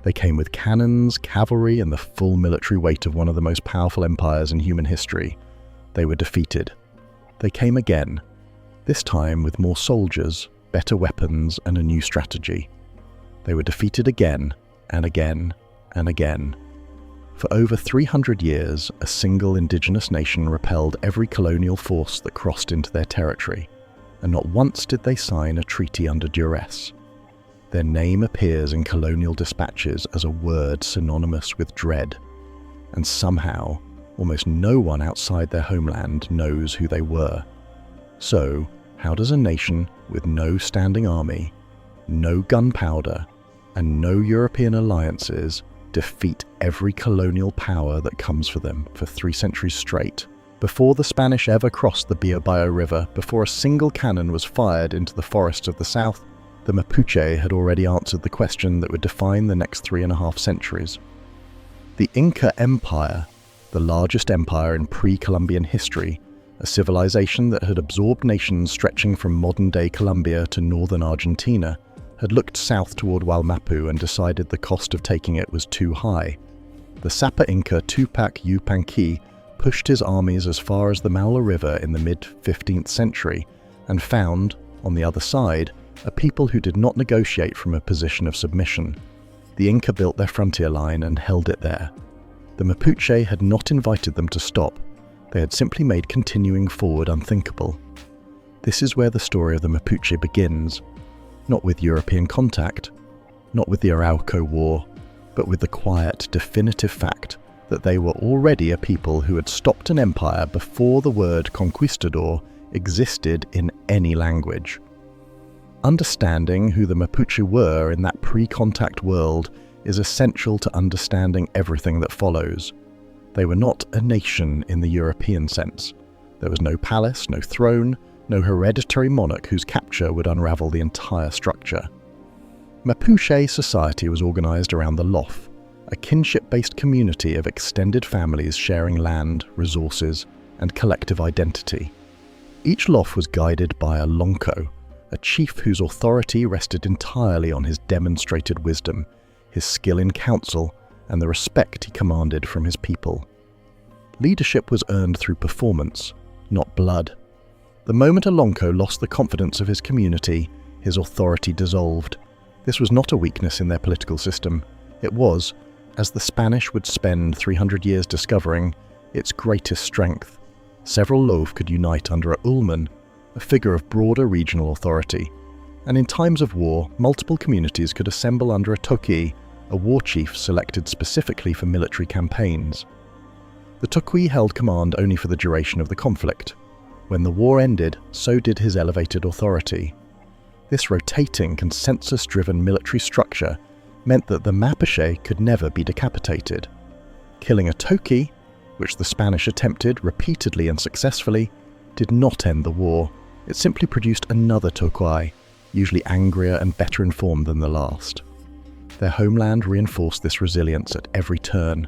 They came with cannons, cavalry, and the full military weight of one of the most powerful empires in human history. They were defeated. They came again, this time with more soldiers, better weapons, and a new strategy. They were defeated again, and again, and again. For over 300 years, a single indigenous nation repelled every colonial force that crossed into their territory, and not once did they sign a treaty under duress. Their name appears in colonial dispatches as a word synonymous with dread, and somehow, almost no one outside their homeland knows who they were. So, how does a nation with no standing army, no gunpowder, and no European alliances defeat every colonial power that comes for them for 3 centuries straight? Before the Spanish ever crossed the Biobío River, before a single cannon was fired into the forests of the south, the Mapuche had already answered the question that would define the next 3.5 centuries. The Inca Empire, the largest empire in pre-Columbian history, a civilization that had absorbed nations stretching from modern-day Colombia to northern Argentina, had looked south toward Wallmapu and decided the cost of taking it was too high. The Sapa Inca Tupac Yupanqui pushed his armies as far as the Maula River in the mid-15th century and found, on the other side, a people who did not negotiate from a position of submission. The Inca built their frontier line and held it there. The Mapuche had not invited them to stop. They had simply made continuing forward unthinkable. This is where the story of the Mapuche begins, not with European contact, not with the Arauco War, but with the quiet, definitive fact that they were already a people who had stopped an empire before the word conquistador existed in any language. Understanding who the Mapuche were in that pre-contact world is essential to understanding everything that follows. They were not a nation in the European sense. There was no palace, no throne, no hereditary monarch whose capture would unravel the entire structure. Mapuche society was organized around the Lof, a kinship-based community of extended families sharing land, resources, and collective identity. Each Lof was guided by a lonco, a chief whose authority rested entirely on his demonstrated wisdom, his skill in counsel, and the respect he commanded from his people. Leadership was earned through performance, not blood. The moment a lonco lost the confidence of his community, his authority dissolved. This was not a weakness in their political system. It was, as the Spanish would spend 300 years discovering, its greatest strength. Several Lof could unite under a ulman, a figure of broader regional authority, and in times of war, multiple communities could assemble under a toqui, a war chief selected specifically for military campaigns. The toqui held command only for the duration of the conflict. When the war ended, so did his elevated authority. This rotating, consensus-driven military structure meant that the Mapuche could never be decapitated. Killing a toqui, which the Spanish attempted repeatedly and successfully, did not end the war. It simply produced another toqui, usually angrier and better informed than the last. Their homeland reinforced this resilience at every turn.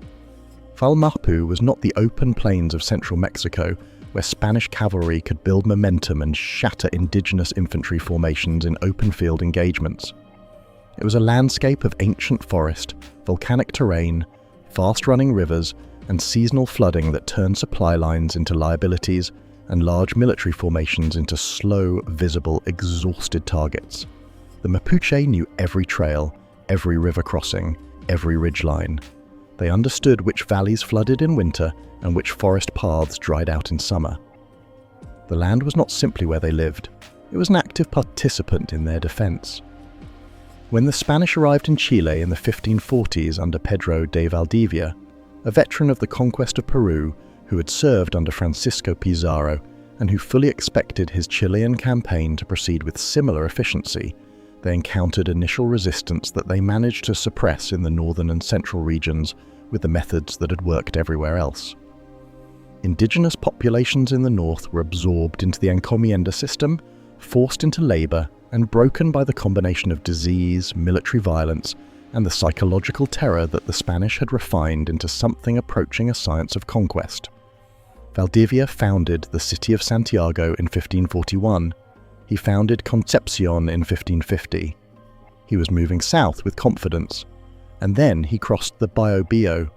Wallmapu was not the open plains of central Mexico, where Spanish cavalry could build momentum and shatter indigenous infantry formations in open field engagements. It was a landscape of ancient forest, volcanic terrain, fast-running rivers, and seasonal flooding that turned supply lines into liabilities and large military formations into slow, visible, exhausted targets. The Mapuche knew every trail, every river crossing, every ridgeline. They understood which valleys flooded in winter and which forest paths dried out in summer. The land was not simply where they lived, it was an active participant in their defense. When the Spanish arrived in Chile in the 1540s under Pedro de Valdivia, a veteran of the conquest of Peru who had served under Francisco Pizarro and who fully expected his Chilean campaign to proceed with similar efficiency, they encountered initial resistance that they managed to suppress in the northern and central regions with the methods that had worked everywhere else. Indigenous populations in the north were absorbed into the encomienda system, forced into labor, and broken by the combination of disease, military violence, and the psychological terror that the Spanish had refined into something approaching a science of conquest. Valdivia founded the city of Santiago in 1541. He founded Concepcion in 1550. He was moving south with confidence, And then he crossed the Biobío.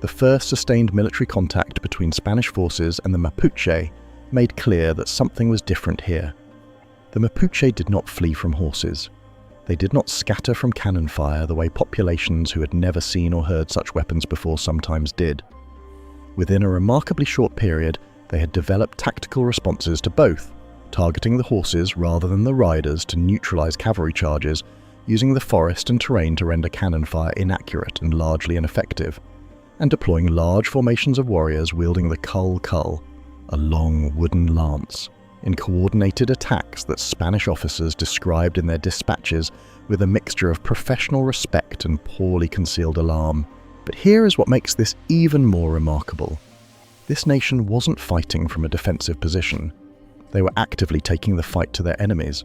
The first sustained military contact between Spanish forces and the Mapuche made clear that something was different here. The Mapuche did not flee from horses. They did not scatter from cannon fire the way populations who had never seen or heard such weapons before sometimes did. Within a remarkably short period, they had developed tactical responses to both, targeting the horses rather than the riders to neutralize cavalry charges, using the forest and terrain to render cannon fire inaccurate and largely ineffective, and deploying large formations of warriors wielding the cull, a long wooden lance, in coordinated attacks that Spanish officers described in their dispatches with a mixture of professional respect and poorly concealed alarm. But here is what makes this even more remarkable. This nation wasn't fighting from a defensive position. They were actively taking the fight to their enemies.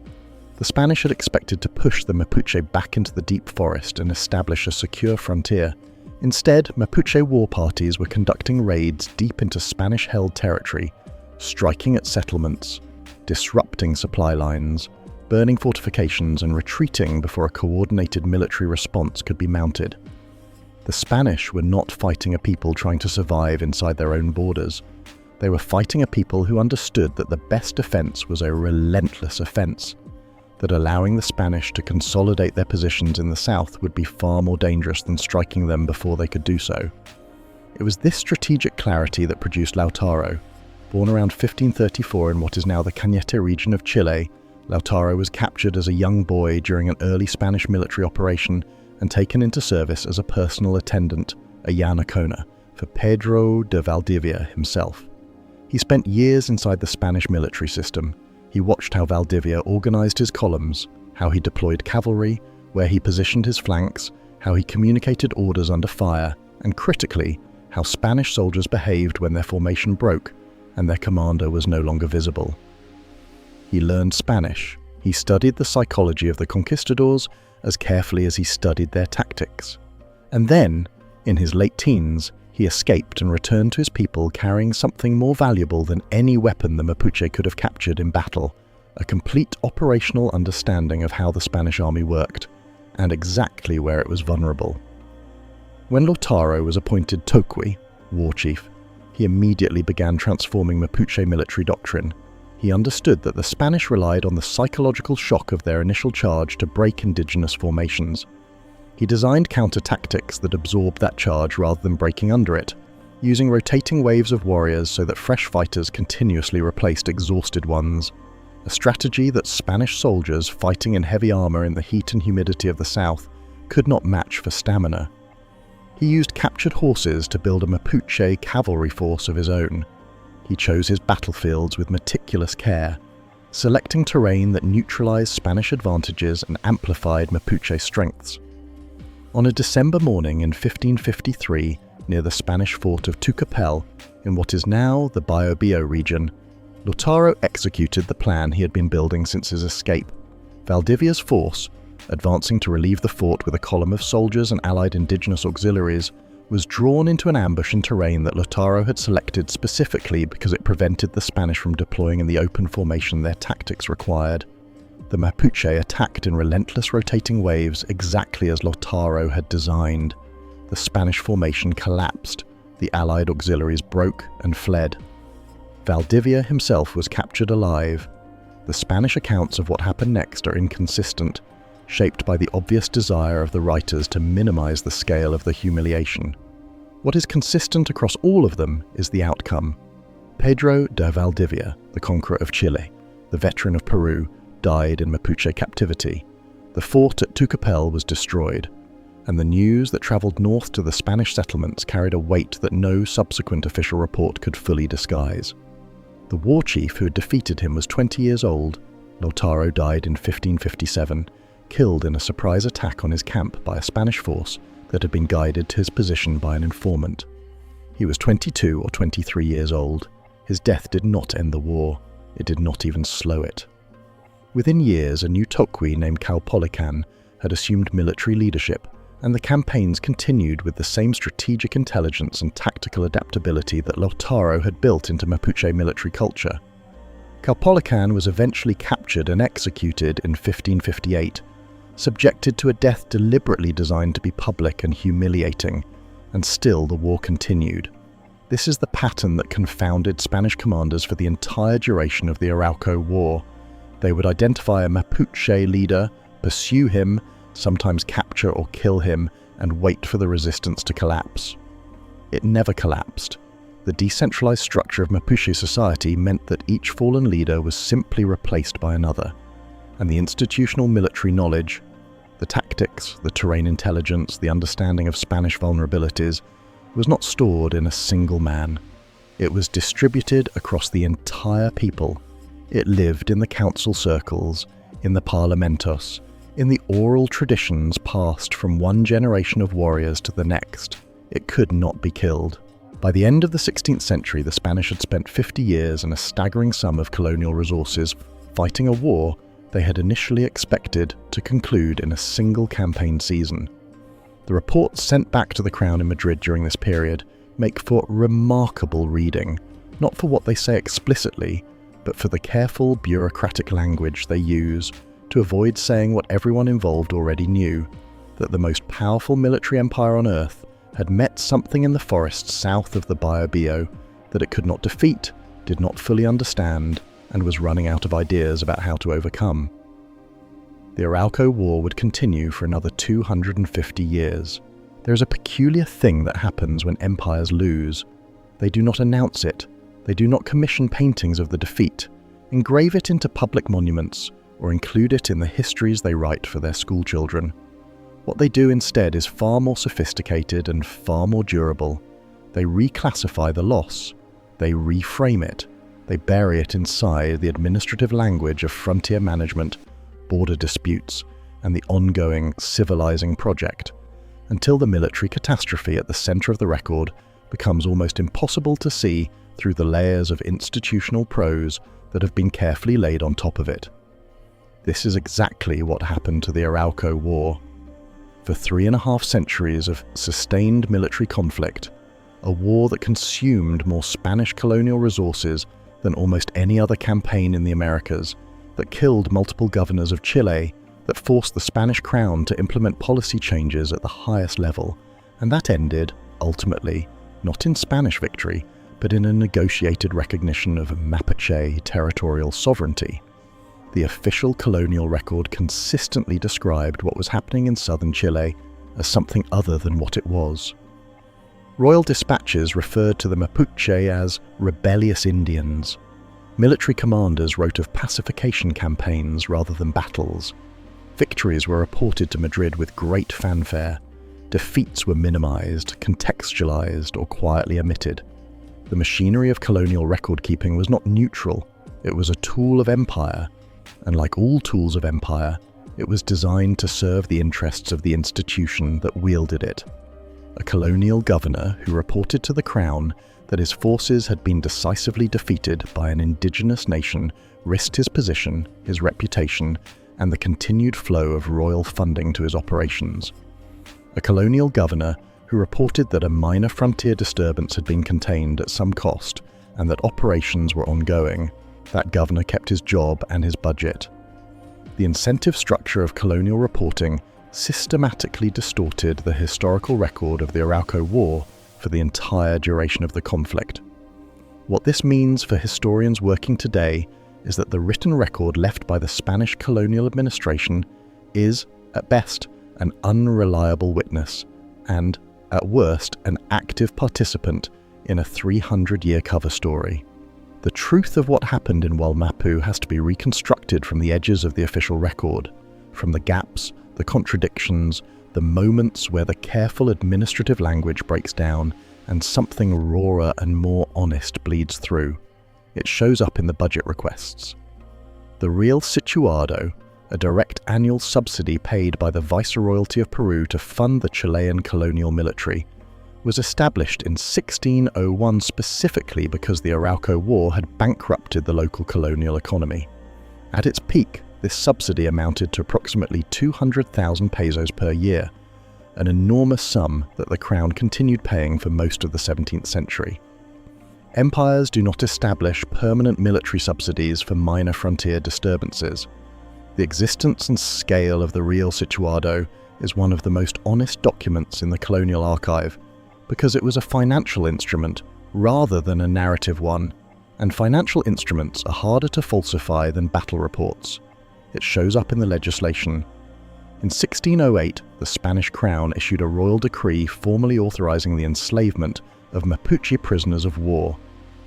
The Spanish had expected to push the Mapuche back into the deep forest and establish a secure frontier. Instead, Mapuche war parties were conducting raids deep into Spanish-held territory, striking at settlements, disrupting supply lines, burning fortifications and retreating before a coordinated military response could be mounted. The Spanish were not fighting a people trying to survive inside their own borders. They were fighting a people who understood that the best defense was a relentless offense, that allowing the Spanish to consolidate their positions in the south would be far more dangerous than striking them before they could do so. It was this strategic clarity that produced Lautaro. Born around 1534 in what is now the Cañete region of Chile, Lautaro was captured as a young boy during an early Spanish military operation and taken into service as a personal attendant, a Yanacona, for Pedro de Valdivia himself. He spent years inside the Spanish military system. He watched how Valdivia organized his columns, how he deployed cavalry, where he positioned his flanks, how he communicated orders under fire, and critically, how Spanish soldiers behaved when their formation broke and their commander was no longer visible. He learned Spanish. He studied the psychology of the conquistadors as carefully as he studied their tactics. And then, in his late teens, he escaped and returned to his people carrying something more valuable than any weapon the Mapuche could have captured in battle, a complete operational understanding of how the Spanish army worked, and exactly where it was vulnerable. When Lautaro was appointed Toqui, war chief, he immediately began transforming Mapuche military doctrine. He understood that the Spanish relied on the psychological shock of their initial charge to break indigenous formations. He designed counter-tactics that absorbed that charge rather than breaking under it, using rotating waves of warriors so that fresh fighters continuously replaced exhausted ones, a strategy that Spanish soldiers fighting in heavy armor in the heat and humidity of the south could not match for stamina. He used captured horses to build a Mapuche cavalry force of his own. He chose his battlefields with meticulous care, selecting terrain that neutralized Spanish advantages and amplified Mapuche strengths. On a December morning in 1553, near the Spanish fort of Tucapel, in what is now the Biobío region, Lautaro executed the plan he had been building since his escape. Valdivia's force, advancing to relieve the fort with a column of soldiers and allied indigenous auxiliaries, was drawn into an ambush in terrain that Lautaro had selected specifically because it prevented the Spanish from deploying in the open formation their tactics required. The Mapuche attacked in relentless rotating waves exactly as Lautaro had designed. The Spanish formation collapsed, the allied auxiliaries broke and fled. Valdivia himself was captured alive. The Spanish accounts of what happened next are inconsistent, shaped by the obvious desire of the writers to minimize the scale of the humiliation. What is consistent across all of them is the outcome. Pedro de Valdivia, the conqueror of Chile, the veteran of Peru, died in Mapuche captivity. The fort at Tucapel was destroyed, and the news that traveled north to the Spanish settlements carried a weight that no subsequent official report could fully disguise. The war chief who had defeated him was 20 years old. Lautaro died in 1557, killed in a surprise attack on his camp by a Spanish force that had been guided to his position by an informant. He was 22 or 23 years old. His death did not end the war. It did not even slow it. Within years, a new Toqui named Caupolicán had assumed military leadership, and the campaigns continued with the same strategic intelligence and tactical adaptability that Lautaro had built into Mapuche military culture. Caupolicán was eventually captured and executed in 1558, subjected to a death deliberately designed to be public and humiliating, and still the war continued. This is the pattern that confounded Spanish commanders for the entire duration of the Arauco War. They would identify a Mapuche leader, pursue him, sometimes capture or kill him, and wait for the resistance to collapse. It never collapsed. The decentralized structure of Mapuche society meant that each fallen leader was simply replaced by another, and the institutional military knowledge, the tactics, the terrain intelligence, the understanding of Spanish vulnerabilities, was not stored in a single man. It was distributed across the entire people. It lived in the council circles, in the parlamentos, in the oral traditions passed from one generation of warriors to the next. It could not be killed. By the end of the 16th century, the Spanish had spent 50 years and a staggering sum of colonial resources fighting a war they had initially expected to conclude in a single campaign season. The reports sent back to the Crown in Madrid during this period make for remarkable reading, not for what they say explicitly, but for the careful bureaucratic language they use to avoid saying what everyone involved already knew, that the most powerful military empire on earth had met something in the forests south of the Biobío that it could not defeat, did not fully understand, and was running out of ideas about how to overcome. The Arauco War would continue for another 250 years. There is a peculiar thing that happens when empires lose. They do not announce it. They do not commission paintings of the defeat, engrave it into public monuments, or include it in the histories they write for their schoolchildren. What they do instead is far more sophisticated and far more durable. They reclassify the loss. They reframe it. They bury it inside the administrative language of frontier management, border disputes, and the ongoing civilizing project, until the military catastrophe at the center of the record becomes almost impossible to see through the layers of institutional prose that have been carefully laid on top of it. This is exactly what happened to the Arauco War. For 3.5 centuries of sustained military conflict, a war that consumed more Spanish colonial resources than almost any other campaign in the Americas, that killed multiple governors of Chile, that forced the Spanish crown to implement policy changes at the highest level, and that ended, ultimately, not in Spanish victory, but in a negotiated recognition of Mapuche territorial sovereignty. The official colonial record consistently described what was happening in southern Chile as something other than what it was. Royal dispatches referred to the Mapuche as rebellious Indians. Military commanders wrote of pacification campaigns rather than battles. Victories were reported to Madrid with great fanfare. Defeats were minimized, contextualized, or quietly omitted. The machinery of colonial record-keeping was not neutral. It was a tool of empire, and like all tools of empire, it was designed to serve the interests of the institution that wielded it. A colonial governor who reported to the Crown that his forces had been decisively defeated by an indigenous nation risked his position, his reputation, and the continued flow of royal funding to his operations. A colonial governor who reported that a minor frontier disturbance had been contained at some cost and that operations were ongoing, that governor kept his job and his budget. The incentive structure of colonial reporting systematically distorted the historical record of the Arauco War for the entire duration of the conflict. What this means for historians working today is that the written record left by the Spanish colonial administration is, at best, an unreliable witness and, at worst, an active participant in a 300-year cover story. The truth of what happened in Wallmapu has to be reconstructed from the edges of the official record, from the gaps, the contradictions, the moments where the careful administrative language breaks down and something rawer and more honest bleeds through. It shows up in the budget requests. The real situado, a direct annual subsidy paid by the Viceroyalty of Peru to fund the Chilean colonial military, was established in 1601 specifically because the Arauco War had bankrupted the local colonial economy. At its peak, this subsidy amounted to approximately 200,000 pesos per year, an enormous sum that the Crown continued paying for most of the 17th century. Empires do not establish permanent military subsidies for minor frontier disturbances. The existence and scale of the real Situado is one of the most honest documents in the Colonial Archive, because it was a financial instrument rather than a narrative one, and financial instruments are harder to falsify than battle reports. It shows up in the legislation. In 1608, the Spanish crown issued a royal decree formally authorizing the enslavement of Mapuche prisoners of war,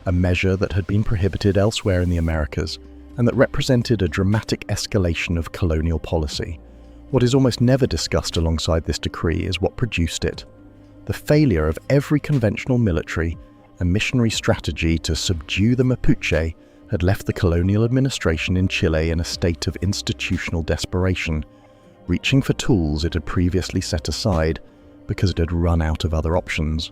a measure that had been prohibited elsewhere in the Americas and that represented a dramatic escalation of colonial policy. What is almost never discussed alongside this decree is what produced it. The failure of every conventional military and missionary strategy to subdue the Mapuche had left the colonial administration in Chile in a state of institutional desperation, reaching for tools it had previously set aside because it had run out of other options.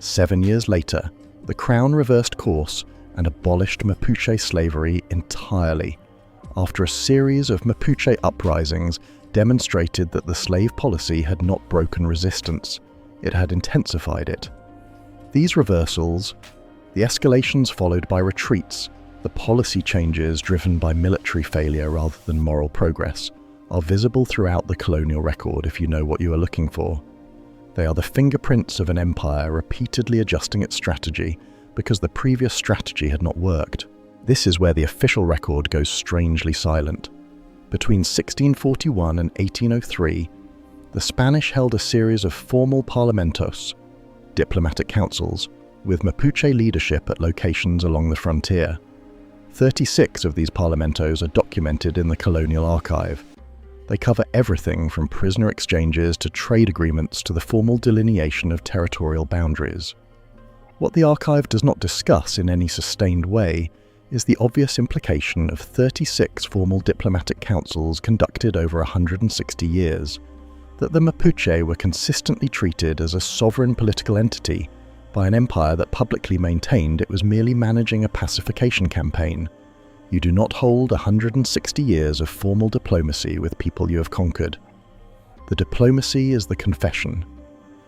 7 years later, the Crown reversed course and abolished Mapuche slavery entirely, after a series of Mapuche uprisings demonstrated that the slave policy had not broken resistance, it had intensified it. These reversals, the escalations followed by retreats, the policy changes driven by military failure rather than moral progress, are visible throughout the colonial record if you know what you are looking for. They are the fingerprints of an empire repeatedly adjusting its strategy because the previous strategy had not worked. This is where the official record goes strangely silent. Between 1641 and 1803, the Spanish held a series of formal parlamentos, diplomatic councils, with Mapuche leadership at locations along the frontier. 36 of these parlamentos are documented in the Colonial Archive. They cover everything from prisoner exchanges to trade agreements to the formal delineation of territorial boundaries. What the archive does not discuss in any sustained way is the obvious implication of 36 formal diplomatic councils conducted over 160 years, that the Mapuche were consistently treated as a sovereign political entity by an empire that publicly maintained it was merely managing a pacification campaign. You do not hold 160 years of formal diplomacy with people you have conquered. The diplomacy is the confession.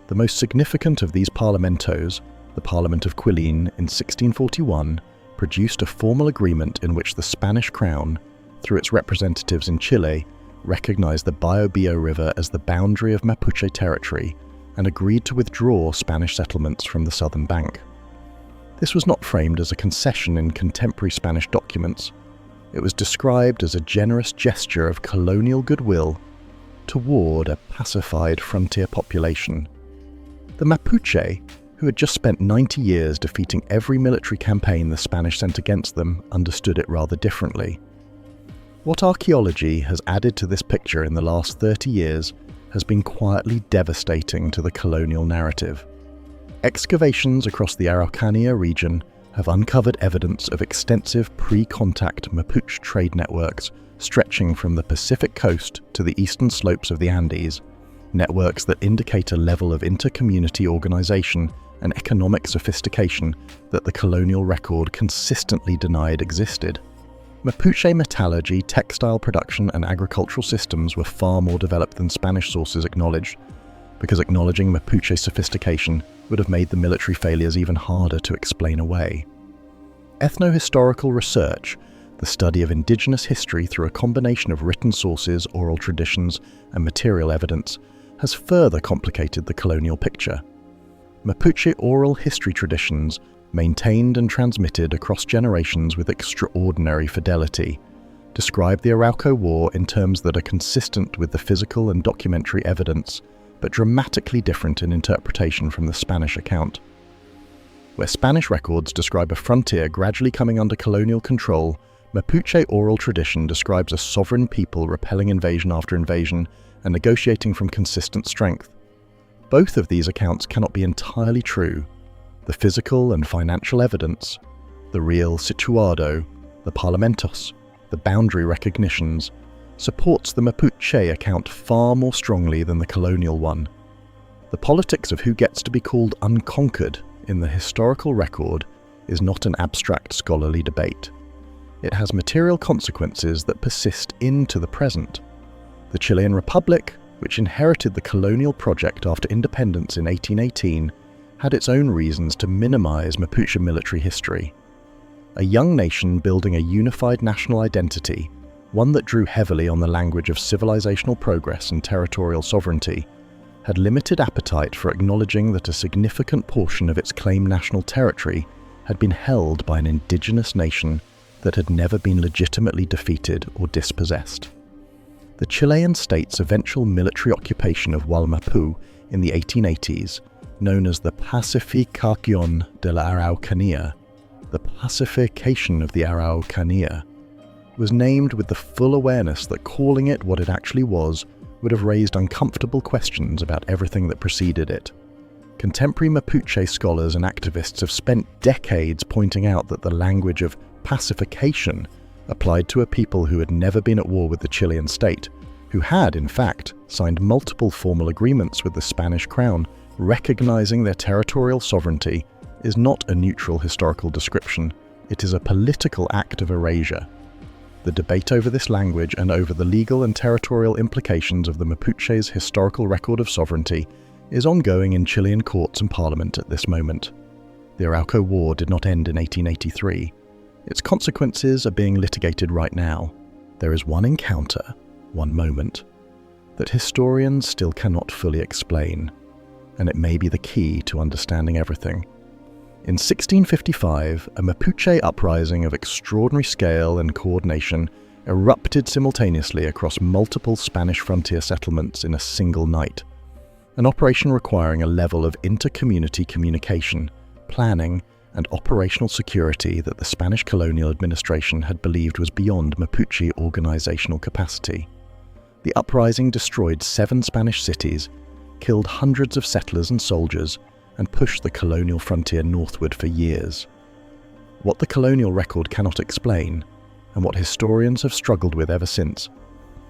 The most significant of these parlamentos, the Parliament of Quilín in 1641, produced a formal agreement in which the Spanish crown, through its representatives in Chile, recognized the Biobío River as the boundary of Mapuche territory and agreed to withdraw Spanish settlements from the southern bank. This was not framed as a concession in contemporary Spanish documents. It was described as a generous gesture of colonial goodwill toward a pacified frontier population. The Mapuche, who had just spent 90 years defeating every military campaign the Spanish sent against them, understood it rather differently. What archaeology has added to this picture in the last 30 years has been quietly devastating to the colonial narrative. Excavations across the Araucanía region have uncovered evidence of extensive pre-contact Mapuche trade networks stretching from the Pacific coast to the eastern slopes of the Andes, networks that indicate a level of inter-community organization and economic sophistication that the colonial record consistently denied existed. Mapuche metallurgy, textile production and agricultural systems were far more developed than Spanish sources acknowledged, because acknowledging Mapuche sophistication would have made the military failures even harder to explain away. Ethnohistorical research, the study of indigenous history through a combination of written sources, oral traditions, and material evidence, has further complicated the colonial picture. Mapuche oral history traditions, maintained and transmitted across generations with extraordinary fidelity, describe the Arauco War in terms that are consistent with the physical and documentary evidence, but dramatically different in interpretation from the Spanish account. Where Spanish records describe a frontier gradually coming under colonial control, Mapuche oral tradition describes a sovereign people repelling invasion after invasion and negotiating from consistent strength. Both of these accounts cannot be entirely true. The physical and financial evidence, the real Situado, the parlamentos, the boundary recognitions, supports the Mapuche account far more strongly than the colonial one. The politics of who gets to be called unconquered in the historical record is not an abstract scholarly debate. It has material consequences that persist into the present. The Chilean Republic, which inherited the colonial project after independence in 1818, had its own reasons to minimize Mapuche military history. A young nation building a unified national identity, one that drew heavily on the language of civilizational progress and territorial sovereignty, had limited appetite for acknowledging that a significant portion of its claimed national territory had been held by an indigenous nation that had never been legitimately defeated or dispossessed. The Chilean state's eventual military occupation of Wallmapu in the 1880s, known as the Pacificación de la Araucanía, the pacification of the Araucanía, was named with the full awareness that calling it what it actually was would have raised uncomfortable questions about everything that preceded it. Contemporary Mapuche scholars and activists have spent decades pointing out that the language of pacification applied to a people who had never been at war with the Chilean state, who had, in fact, signed multiple formal agreements with the Spanish crown recognizing their territorial sovereignty, is not a neutral historical description. It is a political act of erasure. The debate over this language and over the legal and territorial implications of the Mapuche's historical record of sovereignty is ongoing in Chilean courts and parliament at this moment. The Arauco War did not end in 1883. Its consequences are being litigated right now. There is one encounter, one moment, that historians still cannot fully explain, and it may be the key to understanding everything. In 1655, a Mapuche uprising of extraordinary scale and coordination erupted simultaneously across multiple Spanish frontier settlements in a single night, an operation requiring a level of inter-community communication, planning, and operational security that the Spanish colonial administration had believed was beyond Mapuche organizational capacity. The uprising destroyed 7 Spanish cities, killed hundreds of settlers and soldiers, and pushed the colonial frontier northward for years. What the colonial record cannot explain, and what historians have struggled with ever since,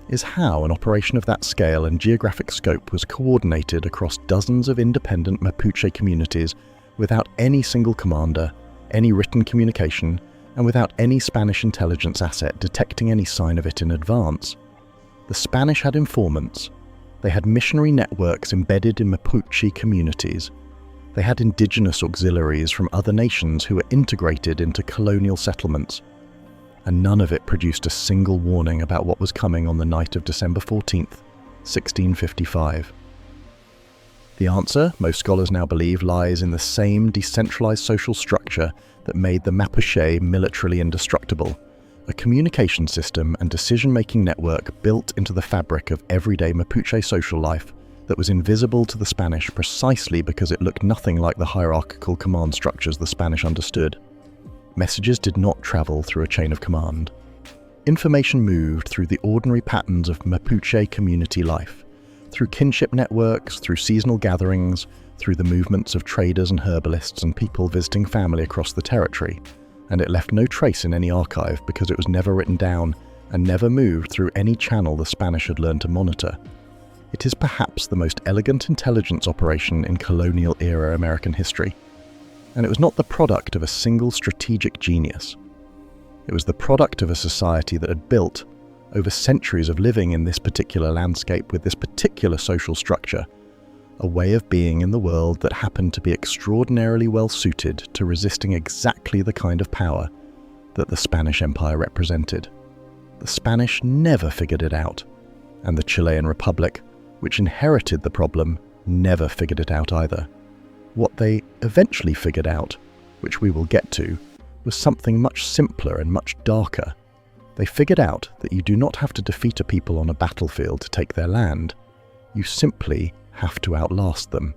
is how an operation of that scale and geographic scope was coordinated across dozens of independent Mapuche communities without any single commander, any written communication, and without any Spanish intelligence asset detecting any sign of it in advance. The Spanish had informants. They had missionary networks embedded in Mapuche communities. They had indigenous auxiliaries from other nations who were integrated into colonial settlements, and none of it produced a single warning about what was coming on the night of December 14th, 1655. The answer, most scholars now believe, lies in the same decentralized social structure that made the Mapuche militarily indestructible, a communication system and decision-making network built into the fabric of everyday Mapuche social life that was invisible to the Spanish precisely because it looked nothing like the hierarchical command structures the Spanish understood. Messages did not travel through a chain of command. Information moved through the ordinary patterns of Mapuche community life, through kinship networks, through seasonal gatherings, through the movements of traders and herbalists and people visiting family across the territory, and it left no trace in any archive because it was never written down and never moved through any channel the Spanish had learned to monitor. It is perhaps the most elegant intelligence operation in colonial-era American history, and it was not the product of a single strategic genius. It was the product of a society that had built, over centuries of living in this particular landscape with this particular social structure, a way of being in the world that happened to be extraordinarily well suited to resisting exactly the kind of power that the Spanish Empire represented. The Spanish never figured it out, and the Chilean Republic, which inherited the problem, never figured it out either. What they eventually figured out, which we will get to, was something much simpler and much darker. They figured out that you do not have to defeat a people on a battlefield to take their land. You simply have to outlast them.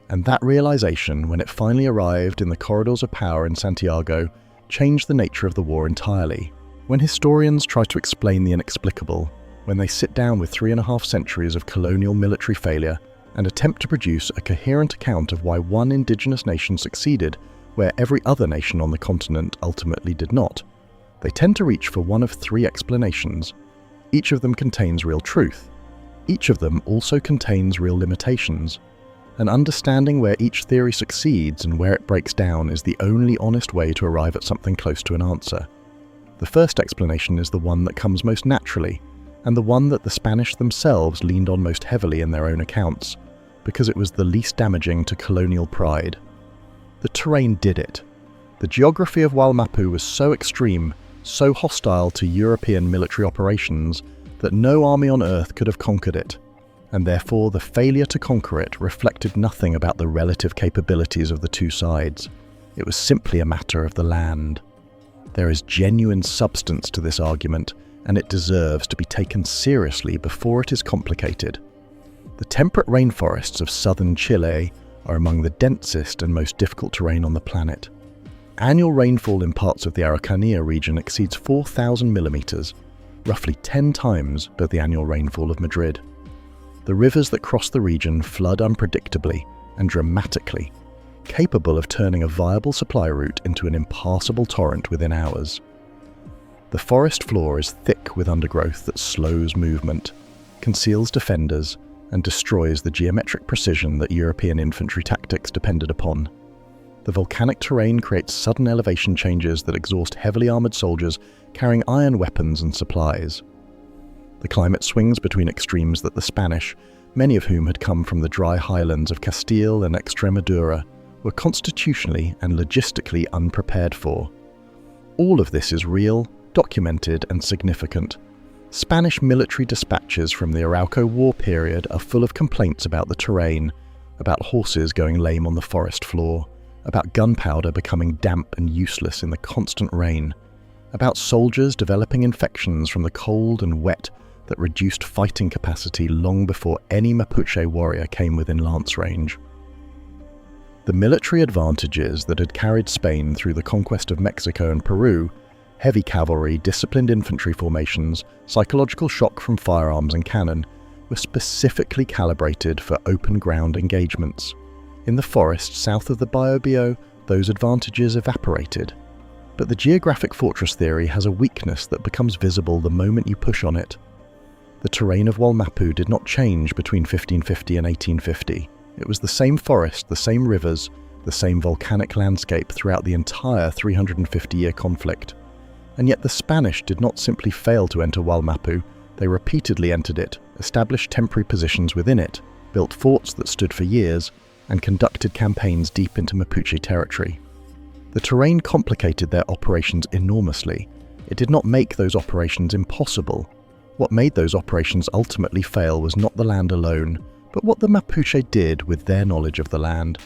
And that realization, when it finally arrived in the corridors of power in Santiago, changed the nature of the war entirely. When historians try to explain the inexplicable, when they sit down with 3.5 centuries of colonial military failure and attempt to produce a coherent account of why one indigenous nation succeeded where every other nation on the continent ultimately did not, they tend to reach for one of 3 explanations. Each of them contains real truth. Each of them also contains real limitations. And understanding where each theory succeeds and where it breaks down is the only honest way to arrive at something close to an answer. The first explanation is the one that comes most naturally, and the one that the Spanish themselves leaned on most heavily in their own accounts, because it was the least damaging to colonial pride. The terrain did it. The geography of Wallmapu was so extreme so hostile to European military operations that no army on Earth could have conquered it, and therefore the failure to conquer it reflected nothing about the relative capabilities of the two sides. It was simply a matter of the land. There is genuine substance to this argument, and it deserves to be taken seriously before it is complicated. The temperate rainforests of southern Chile are among the densest and most difficult terrain on the planet. Annual rainfall in parts of the Araucanía region exceeds 4,000 millimeters, roughly 10 times the annual rainfall of Madrid. The rivers that cross the region flood unpredictably and dramatically, capable of turning a viable supply route into an impassable torrent within hours. The forest floor is thick with undergrowth that slows movement, conceals defenders, and destroys the geometric precision that European infantry tactics depended upon. The volcanic terrain creates sudden elevation changes that exhaust heavily armoured soldiers carrying iron weapons and supplies. The climate swings between extremes that the Spanish, many of whom had come from the dry highlands of Castile and Extremadura, were constitutionally and logistically unprepared for. All of this is real, documented, and significant. Spanish military dispatches from the Arauco War period are full of complaints about the terrain, about horses going lame on the forest floor, about gunpowder becoming damp and useless in the constant rain, about soldiers developing infections from the cold and wet that reduced fighting capacity long before any Mapuche warrior came within lance range. The military advantages that had carried Spain through the conquest of Mexico and Peru, heavy cavalry, disciplined infantry formations, psychological shock from firearms and cannon, were specifically calibrated for open ground engagements. In the forest south of the Biobío, those advantages evaporated. But the geographic fortress theory has a weakness that becomes visible the moment you push on it. The terrain of Wallmapu did not change between 1550 and 1850. It was the same forest, the same rivers, the same volcanic landscape throughout the entire 350-year conflict. And yet the Spanish did not simply fail to enter Wallmapu, they repeatedly entered it, established temporary positions within it, built forts that stood for years, and conducted campaigns deep into Mapuche territory. The terrain complicated their operations enormously. It did not make those operations impossible. What made those operations ultimately fail was not the land alone, but what the Mapuche did with their knowledge of the land.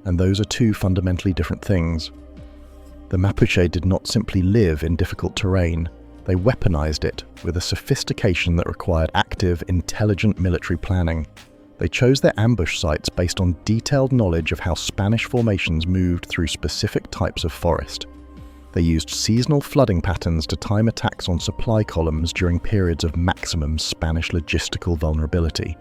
And those are two fundamentally different things. The Mapuche did not simply live in difficult terrain, they weaponized it with a sophistication that required active, intelligent military planning. They chose their ambush sites based on detailed knowledge of how Spanish formations moved through specific types of forest. They used seasonal flooding patterns to time attacks on supply columns during periods of maximum Spanish logistical vulnerability.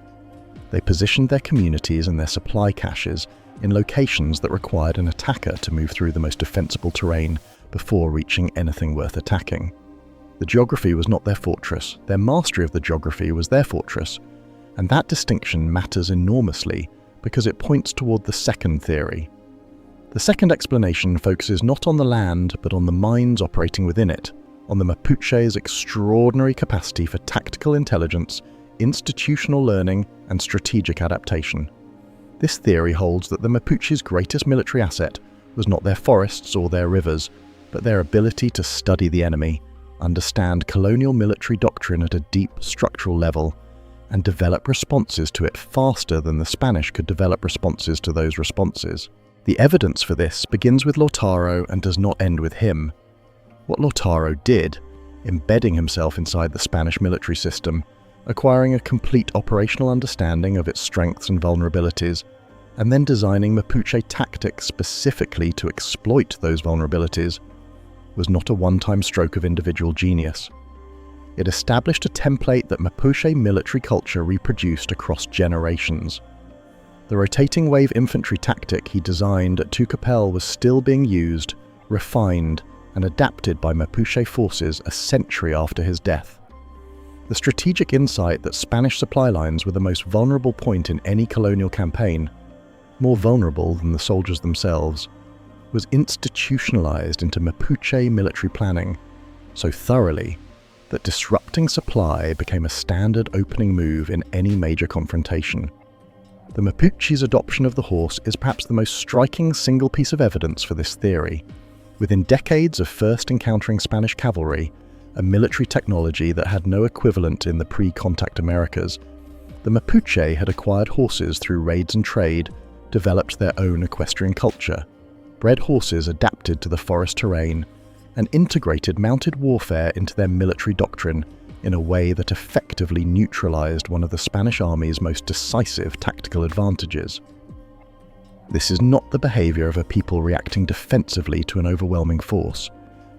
They positioned their communities and their supply caches in locations that required an attacker to move through the most defensible terrain before reaching anything worth attacking. The geography was not their fortress, their mastery of the geography was their fortress, and that distinction matters enormously because it points toward the second theory. The second explanation focuses not on the land but on the minds operating within it, on the Mapuche's extraordinary capacity for tactical intelligence, institutional learning, and strategic adaptation. This theory holds that the Mapuche's greatest military asset was not their forests or their rivers, but their ability to study the enemy, understand colonial military doctrine at a deep structural level, and develop responses to it faster than the Spanish could develop responses to those responses. The evidence for this begins with Lautaro and does not end with him. What Lautaro did, embedding himself inside the Spanish military system, acquiring a complete operational understanding of its strengths and vulnerabilities, and then designing Mapuche tactics specifically to exploit those vulnerabilities, was not a one-time stroke of individual genius. It established a template that Mapuche military culture reproduced across generations. The rotating wave infantry tactic he designed at Tucapel was still being used, refined, and adapted by Mapuche forces a century after his death. The strategic insight that Spanish supply lines were the most vulnerable point in any colonial campaign, more vulnerable than the soldiers themselves, was institutionalized into Mapuche military planning so thoroughly that disrupting supply became a standard opening move in any major confrontation. The Mapuche's adoption of the horse is perhaps the most striking single piece of evidence for this theory. Within decades of first encountering Spanish cavalry, a military technology that had no equivalent in the pre-contact Americas, the Mapuche had acquired horses through raids and trade, developed their own equestrian culture, bred horses adapted to the forest terrain, and integrated mounted warfare into their military doctrine in a way that effectively neutralized one of the Spanish army's most decisive tactical advantages. This is not the behavior of a people reacting defensively to an overwhelming force.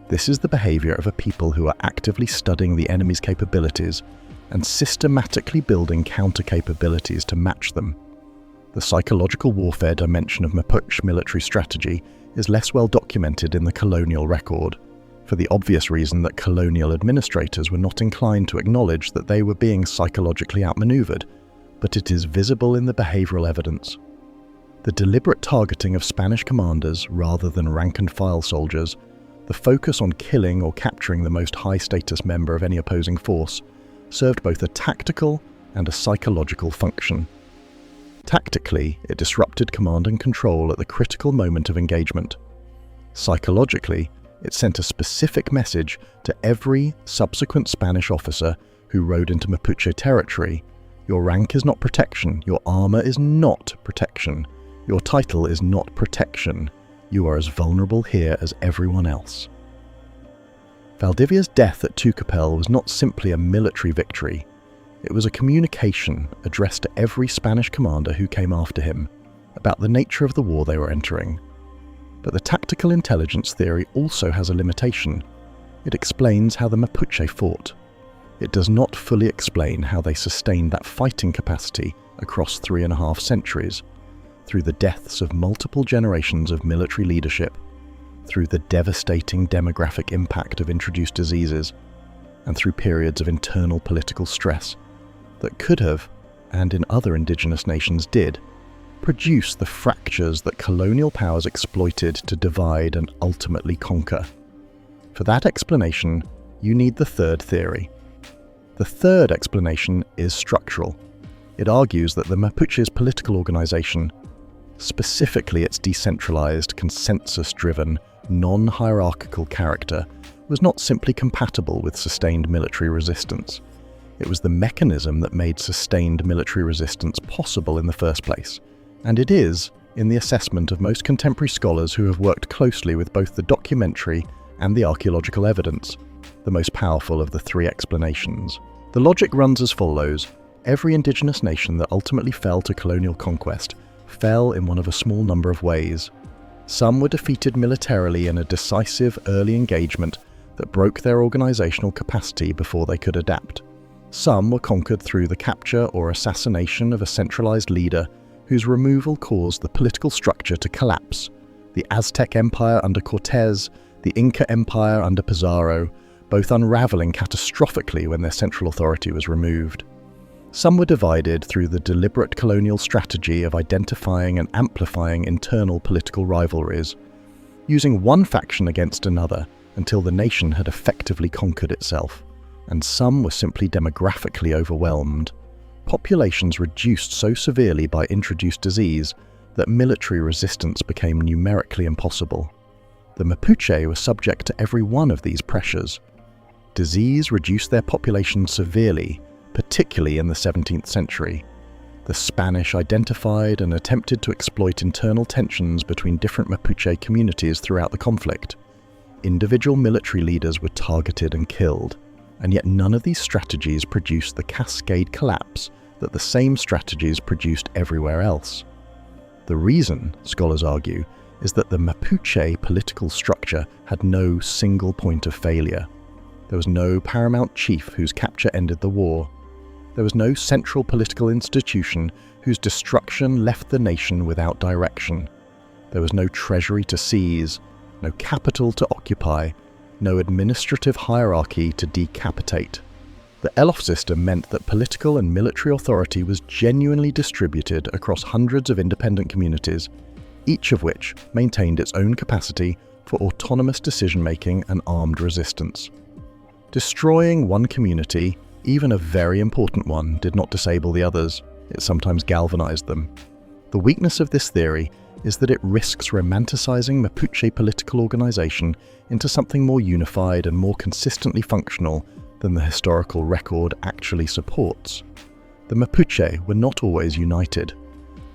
This is the behavior of a people who are actively studying the enemy's capabilities and systematically building counter-capabilities to match them. The psychological warfare dimension of Mapuche military strategy is less well documented in the colonial record, for the obvious reason that colonial administrators were not inclined to acknowledge that they were being psychologically outmaneuvered, but it is visible in the behavioral evidence. The deliberate targeting of Spanish commanders rather than rank-and-file soldiers, the focus on killing or capturing the most high-status member of any opposing force, served both a tactical and a psychological function. Tactically, it disrupted command and control at the critical moment of engagement. Psychologically, it sent a specific message to every subsequent Spanish officer who rode into Mapuche territory: your rank is not protection, your armor is not protection, your title is not protection, you are as vulnerable here as everyone else. Valdivia's death at Tucapel was not simply a military victory, it was a communication addressed to every Spanish commander who came after him about the nature of the war they were entering. But the tactical intelligence theory also has a limitation. It explains how the Mapuche fought. It does not fully explain how they sustained that fighting capacity across 3.5 centuries, through the deaths of multiple generations of military leadership, through the devastating demographic impact of introduced diseases, and through periods of internal political stress that could have, and in other indigenous nations did, produce the fractures that colonial powers exploited to divide and ultimately conquer. For that explanation, you need the third theory. The third explanation is structural. It argues that the Mapuche's political organization, specifically its decentralized, consensus-driven, non-hierarchical character, was not simply compatible with sustained military resistance. It was the mechanism that made sustained military resistance possible in the first place, and it is, in the assessment of most contemporary scholars who have worked closely with both the documentary and the archaeological evidence, the most powerful of the three explanations. The logic runs as follows: every indigenous nation that ultimately fell to colonial conquest fell in one of a small number of ways. Some were defeated militarily in a decisive early engagement that broke their organizational capacity before they could adapt. Some were conquered through the capture or assassination of a centralized leader whose removal caused the political structure to collapse. The Aztec Empire under Cortés, the Inca Empire under Pizarro, both unraveling catastrophically when their central authority was removed. Some were divided through the deliberate colonial strategy of identifying and amplifying internal political rivalries, using one faction against another until the nation had effectively conquered itself. And some were simply demographically overwhelmed. Populations reduced so severely by introduced disease that military resistance became numerically impossible. The Mapuche were subject to every one of these pressures. Disease reduced their population severely, particularly in the 17th century. The Spanish identified and attempted to exploit internal tensions between different Mapuche communities throughout the conflict. Individual military leaders were targeted and killed, and yet none of these strategies produced the cascade collapse that the same strategies produced everywhere else. The reason, scholars argue, is that the Mapuche political structure had no single point of failure. There was no paramount chief whose capture ended the war. There was no central political institution whose destruction left the nation without direction. There was no treasury to seize, no capital to occupy, no administrative hierarchy to decapitate. The Elof system meant that political and military authority was genuinely distributed across hundreds of independent communities, each of which maintained its own capacity for autonomous decision-making and armed resistance. Destroying one community, even a very important one, did not disable the others. It sometimes galvanized them. The weakness of this theory is that it risks romanticizing Mapuche political organization into something more unified and more consistently functional than the historical record actually supports. The Mapuche were not always united.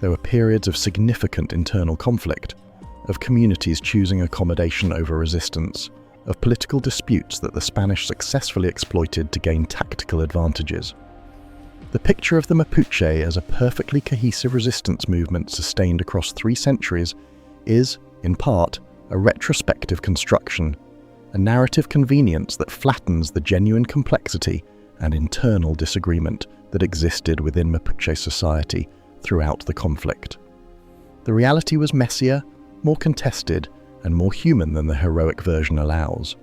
There were periods of significant internal conflict, of communities choosing accommodation over resistance, of political disputes that the Spanish successfully exploited to gain tactical advantages. The picture of the Mapuche as a perfectly cohesive resistance movement sustained across 3 centuries is, in part, a retrospective construction, a narrative convenience that flattens the genuine complexity and internal disagreement that existed within Mapuche society throughout the conflict. The reality was messier, more contested, and more human than the heroic version allows.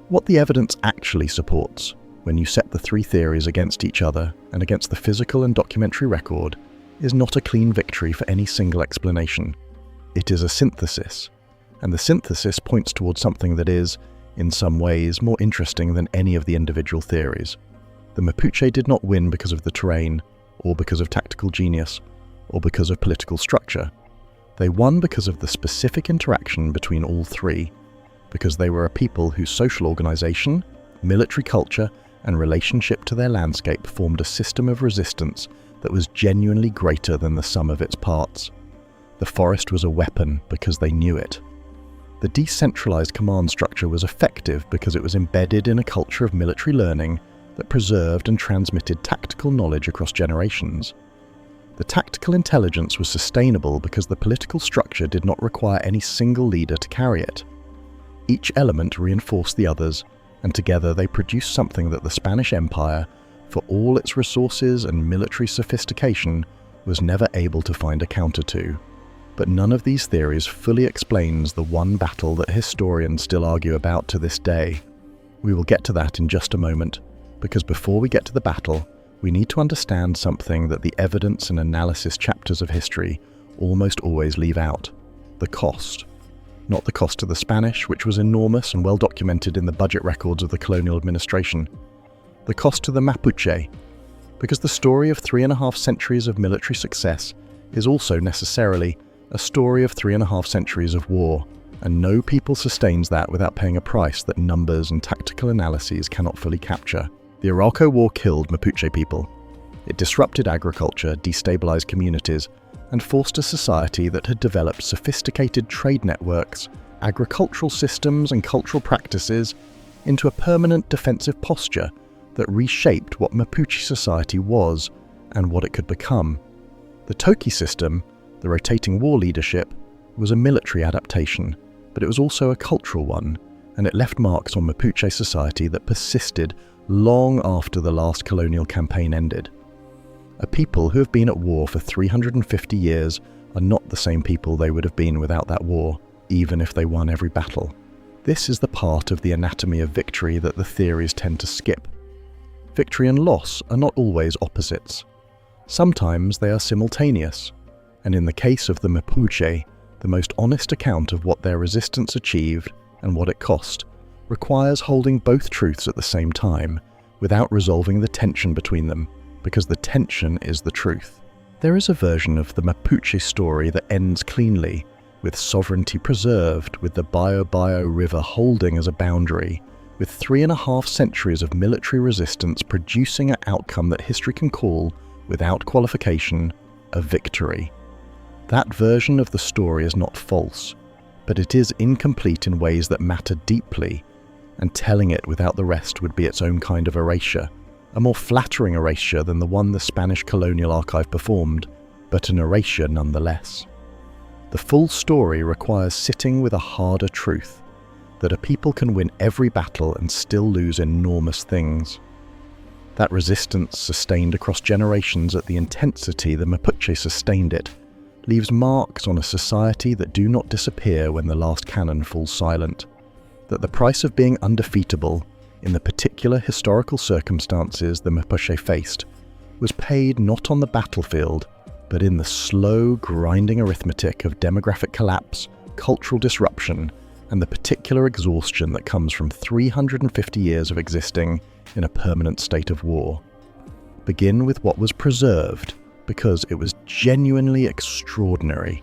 What the evidence actually supports, when you set the 3 theories against each other and against the physical and documentary record, is not a clean victory for any single explanation. It is a synthesis, and the synthesis points towards something that is, in some ways, more interesting than any of the individual theories. The Mapuche did not win because of the terrain, or because of tactical genius, or because of political structure. They won because of the specific interaction between all 3, because they were a people whose social organization, military culture, and relationship to their landscape formed a system of resistance that was genuinely greater than the sum of its parts. The forest was a weapon because they knew it. The decentralized command structure was effective because it was embedded in a culture of military learning that preserved and transmitted tactical knowledge across generations. The tactical intelligence was sustainable because the political structure did not require any single leader to carry it. Each element reinforced the others, and together they produced something that the Spanish Empire, for all its resources and military sophistication, was never able to find a counter to. But none of these theories fully explains the one battle that historians still argue about to this day. We will get to that in just a moment, because before we get to the battle, we need to understand something that the evidence and analysis chapters of history almost always leave out: the cost. Not the cost to the Spanish, which was enormous and well documented in the budget records of the colonial administration. The cost to the Mapuche, because the story of 3.5 centuries of military success is also necessarily a story of 3.5 centuries of war, and no people sustains that without paying a price that numbers and tactical analyses cannot fully capture. The Arauco War killed Mapuche people. It disrupted agriculture, destabilized communities, and forced a society that had developed sophisticated trade networks, agricultural systems, and cultural practices into a permanent defensive posture that reshaped what Mapuche society was and what it could become. The Toki system, the rotating war leadership, was a military adaptation, but it was also a cultural one, and it left marks on Mapuche society that persisted long after the last colonial campaign ended. A people who have been at war for 350 years are not the same people they would have been without that war, even if they won every battle. This is the part of the anatomy of victory that the theories tend to skip. Victory and loss are not always opposites. Sometimes they are simultaneous, and in the case of the Mapuche, the most honest account of what their resistance achieved and what it cost requires holding both truths at the same time, without resolving the tension between them, because the tension is the truth. There is a version of the Mapuche story that ends cleanly, with sovereignty preserved, with the Biobío River holding as a boundary, with 3.5 centuries of military resistance producing an outcome that history can call, without qualification, a victory. That version of the story is not false, but it is incomplete in ways that matter deeply, and telling it without the rest would be its own kind of erasure, a more flattering erasure than the one the Spanish colonial archive performed, but an erasure nonetheless. The full story requires sitting with a harder truth, that a people can win every battle and still lose enormous things. That resistance, sustained across generations at the intensity the Mapuche sustained it, leaves marks on a society that do not disappear when the last cannon falls silent. That the price of being undefeatable, in the particular historical circumstances the Mapuche faced, was paid not on the battlefield, but in the slow, grinding arithmetic of demographic collapse, cultural disruption, and the particular exhaustion that comes from 350 years of existing in a permanent state of war. Begin with what was preserved, because it was genuinely extraordinary.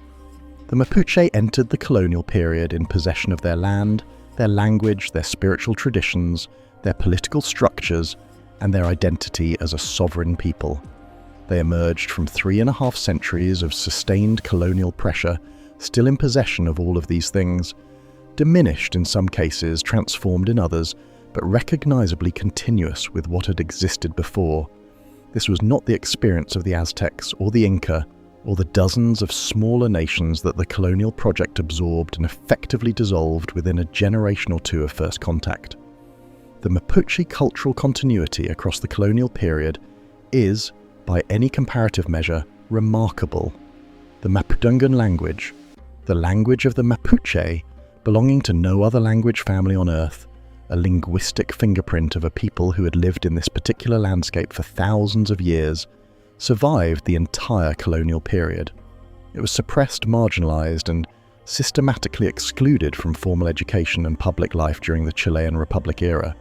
The Mapuche entered the colonial period in possession of their land, their language, their spiritual traditions, their political structures, and their identity as a sovereign people. They emerged from 3.5 centuries of sustained colonial pressure, still in possession of all of these things, diminished in some cases, transformed in others, but recognizably continuous with what had existed before. This was not the experience of the Aztecs or the Inca, or the dozens of smaller nations that the colonial project absorbed and effectively dissolved within a generation or two of first contact. The Mapuche cultural continuity across the colonial period is, by any comparative measure, remarkable. The Mapudungun language, the language of the Mapuche, belonging to no other language family on Earth, a linguistic fingerprint of a people who had lived in this particular landscape for thousands of years, survived the entire colonial period. It was suppressed, marginalized, and systematically excluded from formal education and public life during the Chilean Republic era,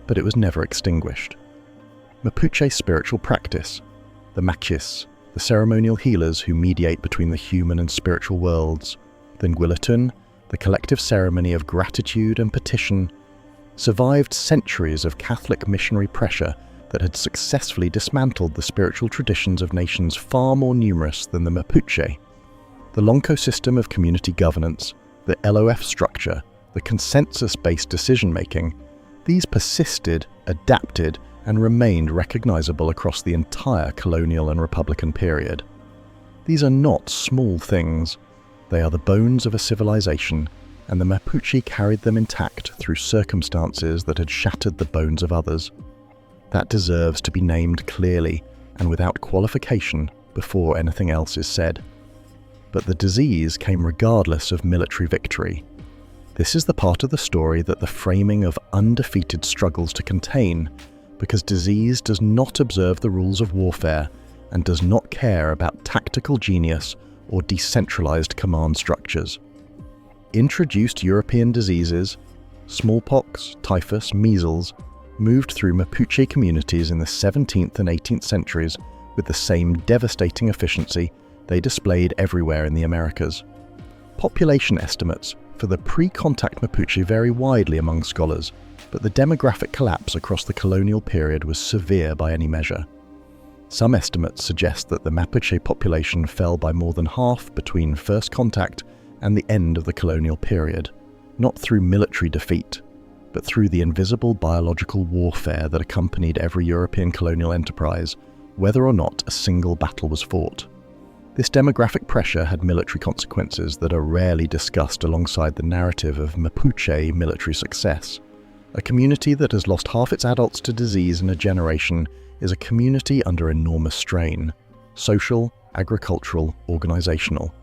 but it was never extinguished. Mapuche spiritual practice, the machis, the ceremonial healers who mediate between the human and spiritual worlds, the nguillatun, the collective ceremony of gratitude and petition, survived centuries of Catholic missionary pressure that had successfully dismantled the spiritual traditions of nations far more numerous than the Mapuche. The Lonco system of community governance, the LOF structure, the consensus-based decision-making, these persisted, adapted, and remained recognizable across the entire colonial and republican period. These are not small things. They are the bones of a civilization, and the Mapuche carried them intact through circumstances that had shattered the bones of others. That deserves to be named clearly and without qualification before anything else is said. But the disease came regardless of military victory. This is the part of the story that the framing of undefeated struggles to contain, because disease does not observe the rules of warfare and does not care about tactical genius or decentralized command structures. Introduced European diseases, smallpox, typhus, measles, moved through Mapuche communities in the 17th and 18th centuries with the same devastating efficiency they displayed everywhere in the Americas. Population estimates for the pre-contact Mapuche vary widely among scholars, but the demographic collapse across the colonial period was severe by any measure. Some estimates suggest that the Mapuche population fell by more than half between first contact and the end of the colonial period, not through military defeat, but through the invisible biological warfare that accompanied every European colonial enterprise, whether or not a single battle was fought. This demographic pressure had military consequences that are rarely discussed alongside the narrative of Mapuche military success. A community that has lost half its adults to disease in a generation is a community under enormous strain, social, agricultural, organizational.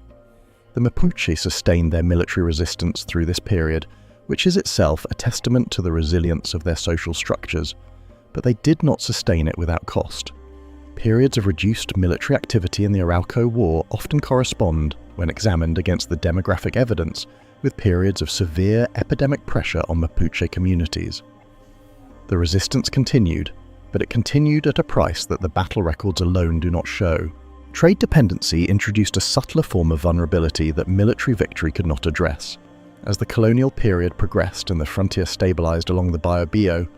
The Mapuche sustained their military resistance through this period, which is itself a testament to the resilience of their social structures, but they did not sustain it without cost. Periods of reduced military activity in the Arauco War often correspond, when examined against the demographic evidence, with periods of severe epidemic pressure on Mapuche communities. The resistance continued, but it continued at a price that the battle records alone do not show. Trade dependency introduced a subtler form of vulnerability that military victory could not address. As the colonial period progressed and the frontier stabilized along the Biobío,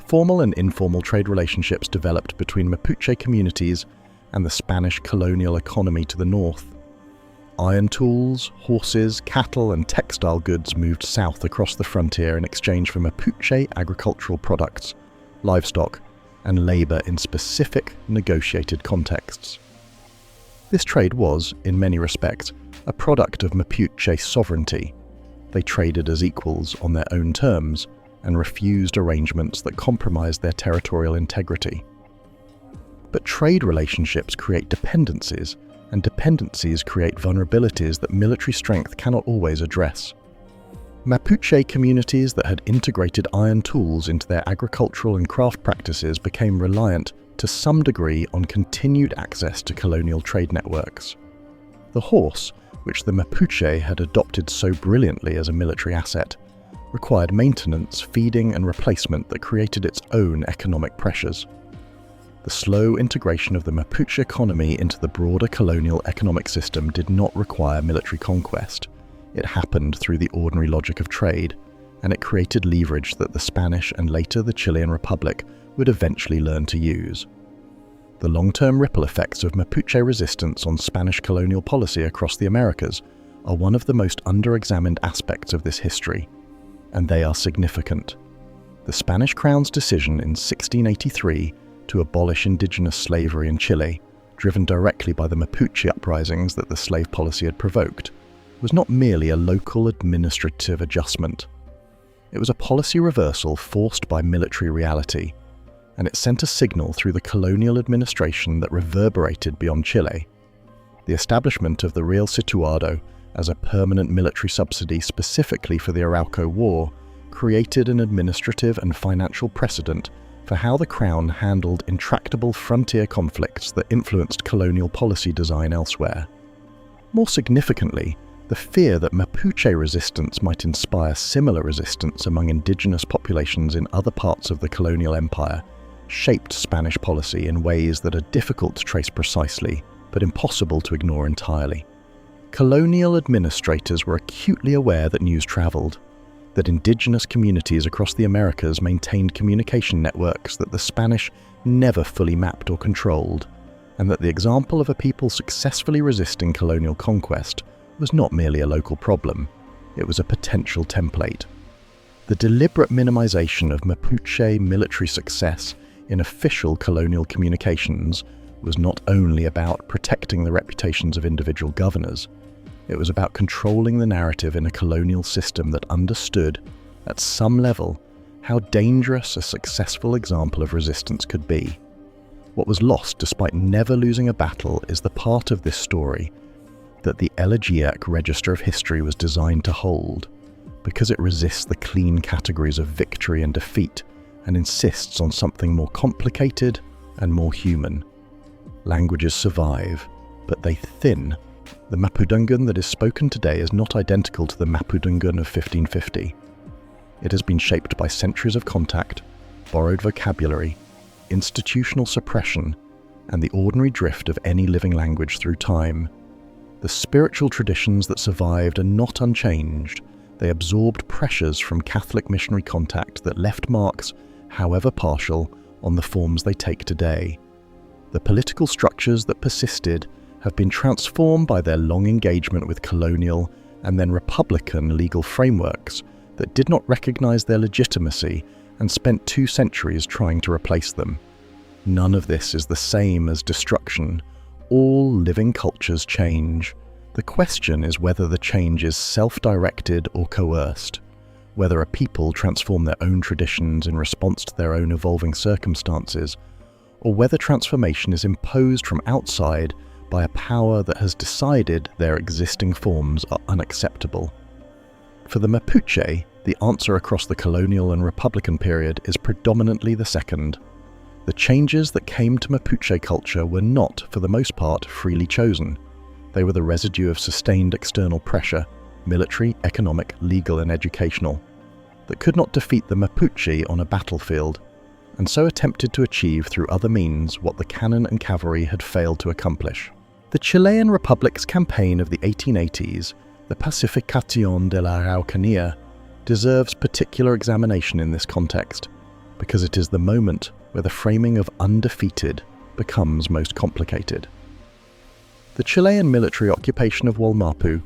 formal and informal trade relationships developed between Mapuche communities and the Spanish colonial economy to the north. Iron tools, horses, cattle, and textile goods moved south across the frontier in exchange for Mapuche agricultural products, livestock, and labor in specific negotiated contexts. This trade was, in many respects, a product of Mapuche sovereignty. They traded as equals on their own terms and refused arrangements that compromised their territorial integrity. But trade relationships create dependencies, and dependencies create vulnerabilities that military strength cannot always address. Mapuche communities that had integrated iron tools into their agricultural and craft practices became reliant, to some degree, on continued access to colonial trade networks. The horse, which the Mapuche had adopted so brilliantly as a military asset, required maintenance, feeding, and replacement that created its own economic pressures. The slow integration of the Mapuche economy into the broader colonial economic system did not require military conquest. It happened through the ordinary logic of trade, and it created leverage that the Spanish and later the Chilean Republic would eventually learn to use. The long-term ripple effects of Mapuche resistance on Spanish colonial policy across the Americas are one of the most under-examined aspects of this history, and they are significant. The Spanish Crown's decision in 1683 to abolish indigenous slavery in Chile, driven directly by the Mapuche uprisings that the slave policy had provoked, was not merely a local administrative adjustment. It was a policy reversal forced by military reality, and it sent a signal through the colonial administration that reverberated beyond Chile. The establishment of the Real Situado as a permanent military subsidy specifically for the Arauco War created an administrative and financial precedent for how the Crown handled intractable frontier conflicts that influenced colonial policy design elsewhere. More significantly, the fear that Mapuche resistance might inspire similar resistance among indigenous populations in other parts of the colonial empire shaped Spanish policy in ways that are difficult to trace precisely, but impossible to ignore entirely. Colonial administrators were acutely aware that news travelled, that indigenous communities across the Americas maintained communication networks that the Spanish never fully mapped or controlled, and that the example of a people successfully resisting colonial conquest was not merely a local problem, it was a potential template. The deliberate minimization of Mapuche military success in official colonial communications was not only about protecting the reputations of individual governors, it was about controlling the narrative in a colonial system that understood, at some level, how dangerous a successful example of resistance could be. What was lost despite never losing a battle is the part of this story that the elegiac register of history was designed to hold, because it resists the clean categories of victory and defeat and insists on something more complicated and more human. Languages survive, but they thin. The Mapudungun that is spoken today is not identical to the Mapudungun of 1550. It has been shaped by centuries of contact, borrowed vocabulary, institutional suppression, and the ordinary drift of any living language through time. The spiritual traditions that survived are not unchanged. They absorbed pressures from Catholic missionary contact that left marks, however partial, on the forms they take today. The political structures that persisted have been transformed by their long engagement with colonial and then republican legal frameworks that did not recognize their legitimacy and spent 2 centuries trying to replace them. None of this is the same as destruction. All living cultures change. The question is whether the change is self-directed or coerced, whether a people transform their own traditions in response to their own evolving circumstances, or whether transformation is imposed from outside by a power that has decided their existing forms are unacceptable. For the Mapuche, the answer across the colonial and republican period is predominantly the second. The changes that came to Mapuche culture were not, for the most part, freely chosen. They were the residue of sustained external pressure, military, economic, legal and educational, that could not defeat the Mapuche on a battlefield, and so attempted to achieve through other means what the cannon and cavalry had failed to accomplish. The Chilean Republic's campaign of the 1880s, the Pacificación de la Araucanía, deserves particular examination in this context, because it is the moment where the framing of undefeated becomes most complicated. The Chilean military occupation of Wallmapu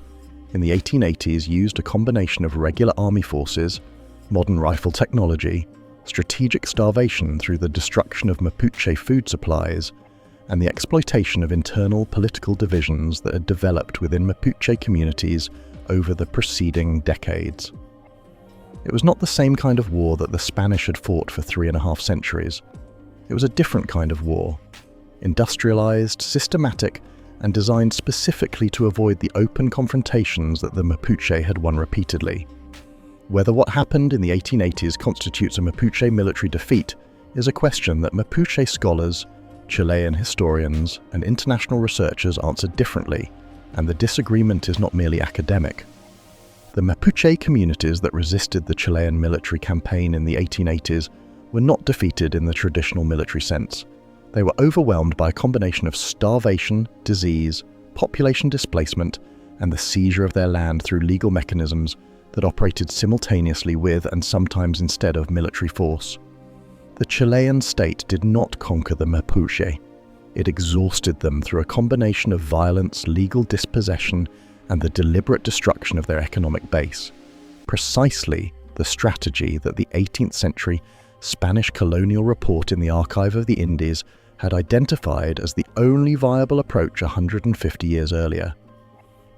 in the 1880s used a combination of regular army forces, modern rifle technology, strategic starvation through the destruction of Mapuche food supplies, and the exploitation of internal political divisions that had developed within Mapuche communities over the preceding decades. It was not the same kind of war that the Spanish had fought for 3.5 centuries. It was a different kind of war, industrialized, systematic, and designed specifically to avoid the open confrontations that the Mapuche had won repeatedly. Whether what happened in the 1880s constitutes a Mapuche military defeat is a question that Mapuche scholars, Chilean historians, and international researchers answer differently, and the disagreement is not merely academic. The Mapuche communities that resisted the Chilean military campaign in the 1880s were not defeated in the traditional military sense. They were overwhelmed by a combination of starvation, disease, population displacement, and the seizure of their land through legal mechanisms that operated simultaneously with and sometimes instead of military force. The Chilean state did not conquer the Mapuche. It exhausted them through a combination of violence, legal dispossession, and the deliberate destruction of their economic base. Precisely the strategy that the 18th century Spanish colonial report in the Archive of the Indies had identified as the only viable approach 150 years earlier.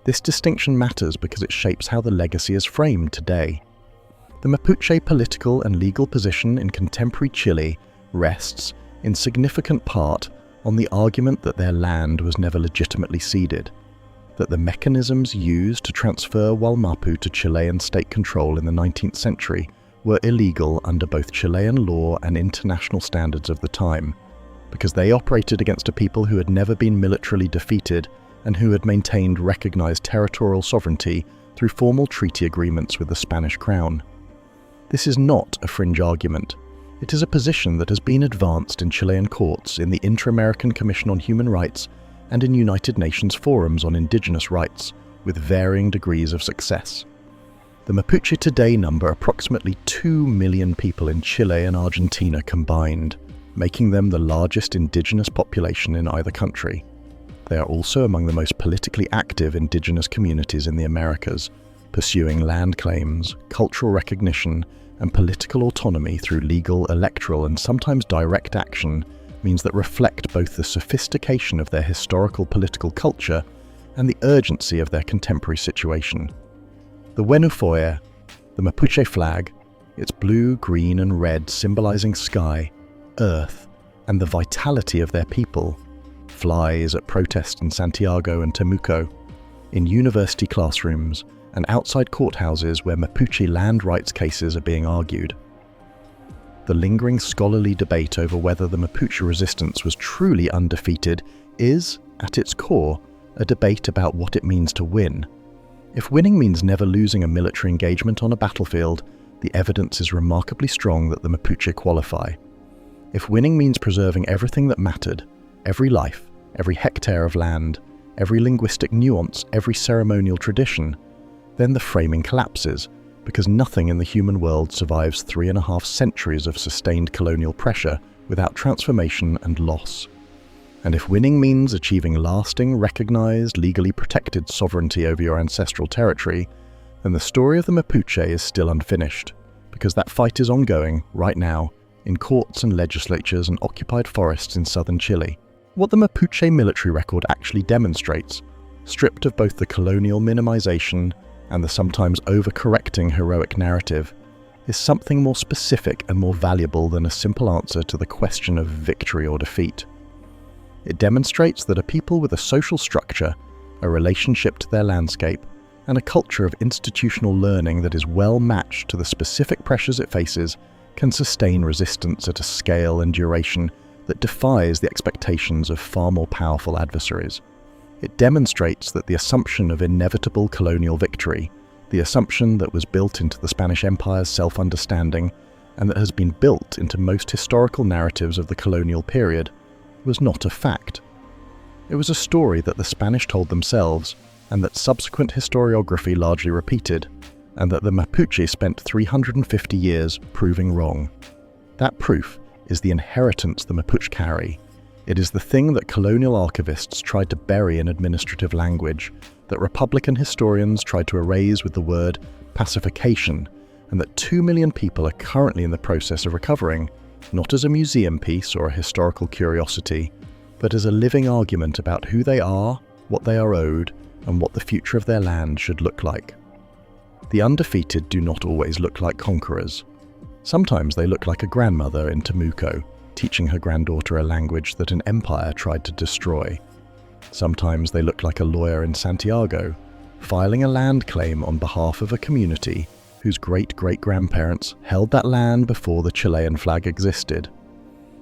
This distinction matters because it shapes how the legacy is framed today. The Mapuche political and legal position in contemporary Chile rests, in significant part, on the argument that their land was never legitimately ceded, that the mechanisms used to transfer Wallmapu to Chilean state control in the 19th century were illegal under both Chilean law and international standards of the time, because they operated against a people who had never been militarily defeated and who had maintained recognized territorial sovereignty through formal treaty agreements with the Spanish crown. This is not a fringe argument. It is a position that has been advanced in Chilean courts, in the Inter-American Commission on Human Rights, and in United Nations forums on indigenous rights, with varying degrees of success. The Mapuche today number approximately 2 million people in Chile and Argentina combined, making them the largest indigenous population in either country. They are also among the most politically active indigenous communities in the Americas, pursuing land claims, cultural recognition, and political autonomy through legal, electoral, and sometimes direct action means that reflect both the sophistication of their historical political culture and the urgency of their contemporary situation. The Wenufoya, the Mapuche flag, its blue, green, and red symbolizing sky, earth, and the vitality of their people, flies at protests in Santiago and Temuco, in university classrooms, and outside courthouses where Mapuche land rights cases are being argued. The lingering scholarly debate over whether the Mapuche resistance was truly undefeated is, at its core, a debate about what it means to win. If winning means never losing a military engagement on a battlefield, the evidence is remarkably strong that the Mapuche qualify. If winning means preserving everything that mattered, every life, every hectare of land, every linguistic nuance, every ceremonial tradition, then the framing collapses, because nothing in the human world survives 3.5 centuries of sustained colonial pressure without transformation and loss. And if winning means achieving lasting, recognized, legally protected sovereignty over your ancestral territory, then the story of the Mapuche is still unfinished, because that fight is ongoing, right now, in courts and legislatures and occupied forests in southern Chile. What the Mapuche military record actually demonstrates, stripped of both the colonial minimization and the sometimes overcorrecting heroic narrative, is something more specific and more valuable than a simple answer to the question of victory or defeat. It demonstrates that a people with a social structure, a relationship to their landscape, and a culture of institutional learning that is well matched to the specific pressures it faces can sustain resistance at a scale and duration that defies the expectations of far more powerful adversaries. It demonstrates that the assumption of inevitable colonial victory, the assumption that was built into the Spanish Empire's self-understanding and that has been built into most historical narratives of the colonial period, was not a fact. It was a story that the Spanish told themselves and that subsequent historiography largely repeated, and that the Mapuche spent 350 years proving wrong. That proof is the inheritance the Mapuche carry. It is the thing that colonial archivists tried to bury in administrative language, that Republican historians tried to erase with the word pacification, and that 2 million people are currently in the process of recovering, not as a museum piece or a historical curiosity, but as a living argument about who they are, what they are owed, and what the future of their land should look like. The undefeated do not always look like conquerors. Sometimes they look like a grandmother in Temuco, teaching her granddaughter a language that an empire tried to destroy. Sometimes they look like a lawyer in Santiago, filing a land claim on behalf of a community whose great-great-grandparents held that land before the Chilean flag existed.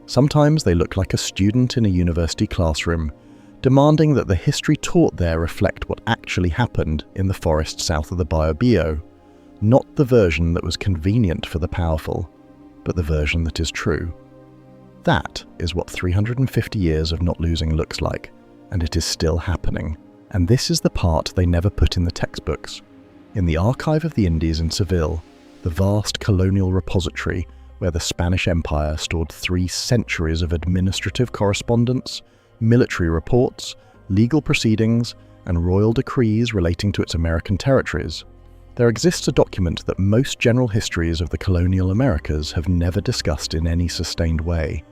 Sometimes they look like a student in a university classroom, demanding that the history taught there reflect what actually happened in the forest south of the Biobío, not the version that was convenient for the powerful, but the version that is true. That is what 350 years of not losing looks like, and it is still happening. And this is the part they never put in the textbooks. In the Archive of the Indies in Seville, the vast colonial repository where the Spanish Empire stored 3 centuries of administrative correspondence, military reports, legal proceedings, and royal decrees relating to its American territories, there exists a document that most general histories of the colonial Americas have never discussed in any sustained way.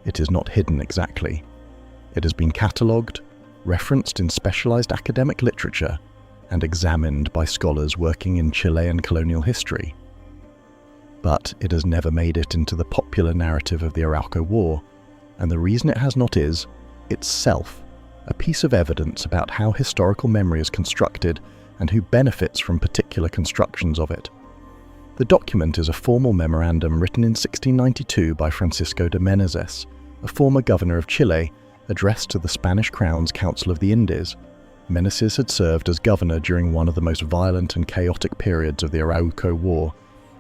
It is not hidden exactly. It has been catalogued, referenced in specialized academic literature, and examined by scholars working in Chilean colonial history. But it has never made it into the popular narrative of the Arauco War, and the reason it has not is, itself, a piece of evidence about how historical memory is constructed and who benefits from particular constructions of it. The document is a formal memorandum written in 1692 by Francisco de Meneses, a former governor of Chile, addressed to the Spanish Crown's Council of the Indies. Meneses had served as governor during one of the most violent and chaotic periods of the Arauco War,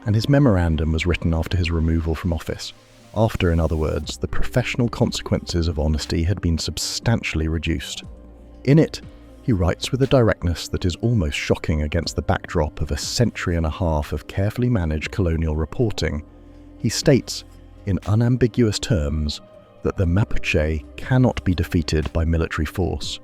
and his memorandum was written after his removal from office. After, in other words, the professional consequences of honesty had been substantially reduced. In it, he writes with a directness that is almost shocking against the backdrop of a century and a half of carefully managed colonial reporting. He states, in unambiguous terms, that the Mapuche cannot be defeated by military force.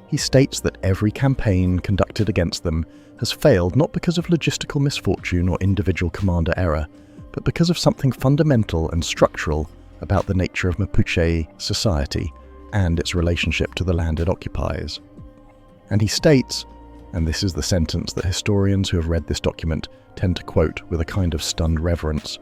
He states that every campaign conducted against them has failed not because of logistical misfortune or individual commander error, but because of something fundamental and structural about the nature of Mapuche society and its relationship to the land it occupies. And he states, and this is the sentence that historians who have read this document tend to quote with a kind of stunned reverence,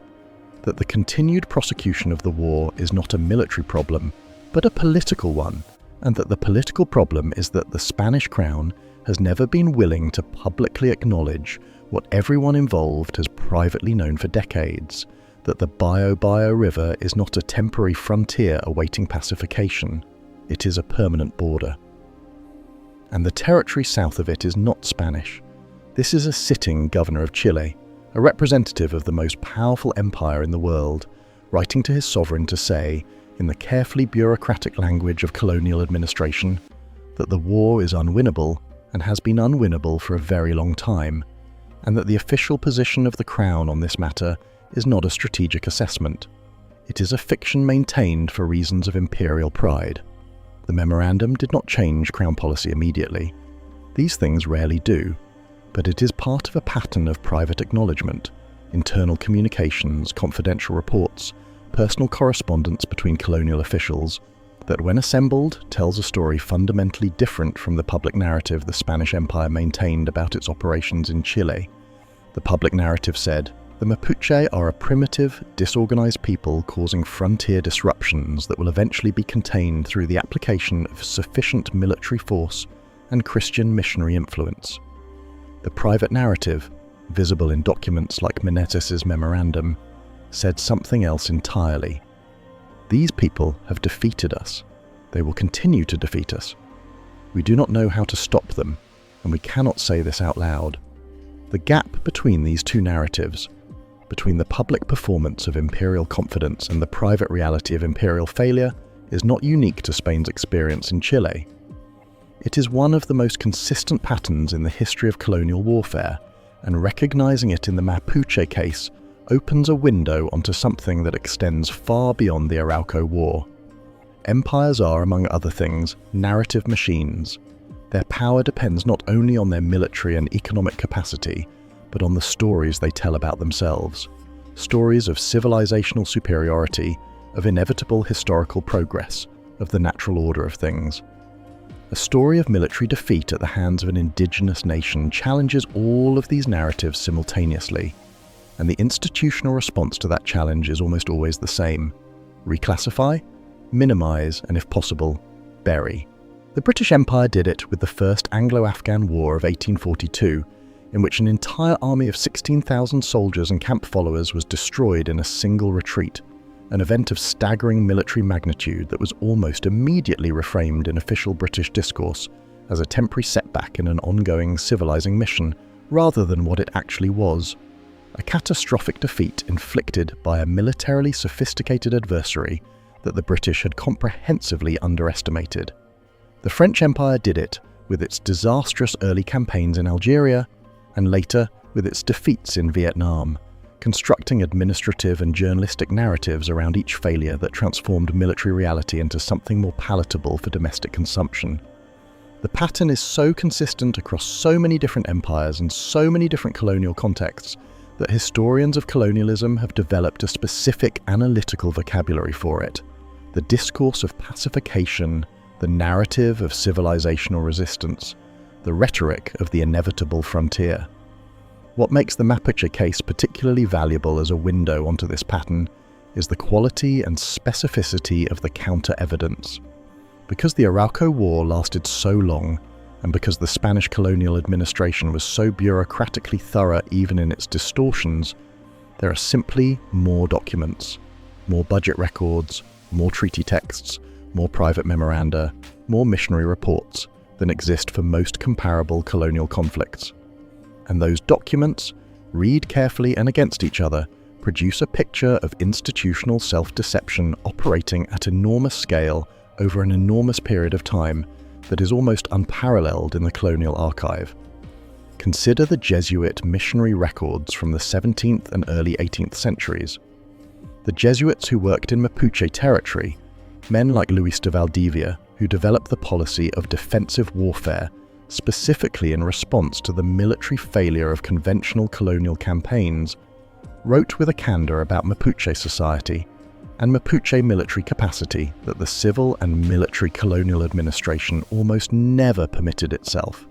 that the continued prosecution of the war is not a military problem, but a political one, and that the political problem is that the Spanish Crown has never been willing to publicly acknowledge what everyone involved has privately known for decades, that the Biobío River is not a temporary frontier awaiting pacification, it is a permanent border. And the territory south of it is not Spanish. This is a sitting governor of Chile, a representative of the most powerful empire in the world, writing to his sovereign to say, in the carefully bureaucratic language of colonial administration, that the war is unwinnable and has been unwinnable for a very long time, and that the official position of the Crown on this matter is not a strategic assessment. It is a fiction maintained for reasons of imperial pride. The memorandum did not change Crown policy immediately. These things rarely do, but it is part of a pattern of private acknowledgement, internal communications, confidential reports, personal correspondence between colonial officials, that when assembled tells a story fundamentally different from the public narrative the Spanish Empire maintained about its operations in Chile. The public narrative said, the Mapuche are a primitive, disorganized people causing frontier disruptions that will eventually be contained through the application of sufficient military force and Christian missionary influence. The private narrative, visible in documents like Meneses' memorandum, said something else entirely. These people have defeated us. They will continue to defeat us. We do not know how to stop them, and we cannot say this out loud. The gap between these two narratives, between the public performance of imperial confidence and the private reality of imperial failure, is not unique to Spain's experience in Chile. It is one of the most consistent patterns in the history of colonial warfare, and recognizing it in the Mapuche case opens a window onto something that extends far beyond the Arauco War. Empires are, among other things, narrative machines. Their power depends not only on their military and economic capacity, but on the stories they tell about themselves. Stories of civilizational superiority, of inevitable historical progress, of the natural order of things. A story of military defeat at the hands of an indigenous nation challenges all of these narratives simultaneously, and the institutional response to that challenge is almost always the same: reclassify, minimize, and if possible, bury. The British Empire did it with the First Anglo-Afghan War of 1842, in which an entire army of 16,000 soldiers and camp followers was destroyed in a single retreat, an event of staggering military magnitude that was almost immediately reframed in official British discourse as a temporary setback in an ongoing civilizing mission, rather than what it actually was: a catastrophic defeat inflicted by a militarily sophisticated adversary that the British had comprehensively underestimated. The French Empire did it with its disastrous early campaigns in Algeria, and later with its defeats in Vietnam, constructing administrative and journalistic narratives around each failure that transformed military reality into something more palatable for domestic consumption. The pattern is so consistent across so many different empires and so many different colonial contexts that historians of colonialism have developed a specific analytical vocabulary for it: the discourse of pacification, the narrative of civilizational resistance, the rhetoric of the inevitable frontier. What makes the Mapuche case particularly valuable as a window onto this pattern is the quality and specificity of the counter-evidence. Because the Arauco War lasted so long, and because the Spanish colonial administration was so bureaucratically thorough even in its distortions, there are simply more documents, more budget records, more treaty texts, more private memoranda, more missionary reports than exist for most comparable colonial conflicts. And those documents, read carefully and against each other, produce a picture of institutional self-deception operating at enormous scale over an enormous period of time that is almost unparalleled in the colonial archive. Consider the Jesuit missionary records from the 17th and early 18th centuries. The Jesuits who worked in Mapuche territory, men like Luis de Valdivia, who developed the policy of defensive warfare specifically in response to the military failure of conventional colonial campaigns, wrote with a candor about Mapuche society and Mapuche military capacity that the civil and military colonial administration almost never permitted itself.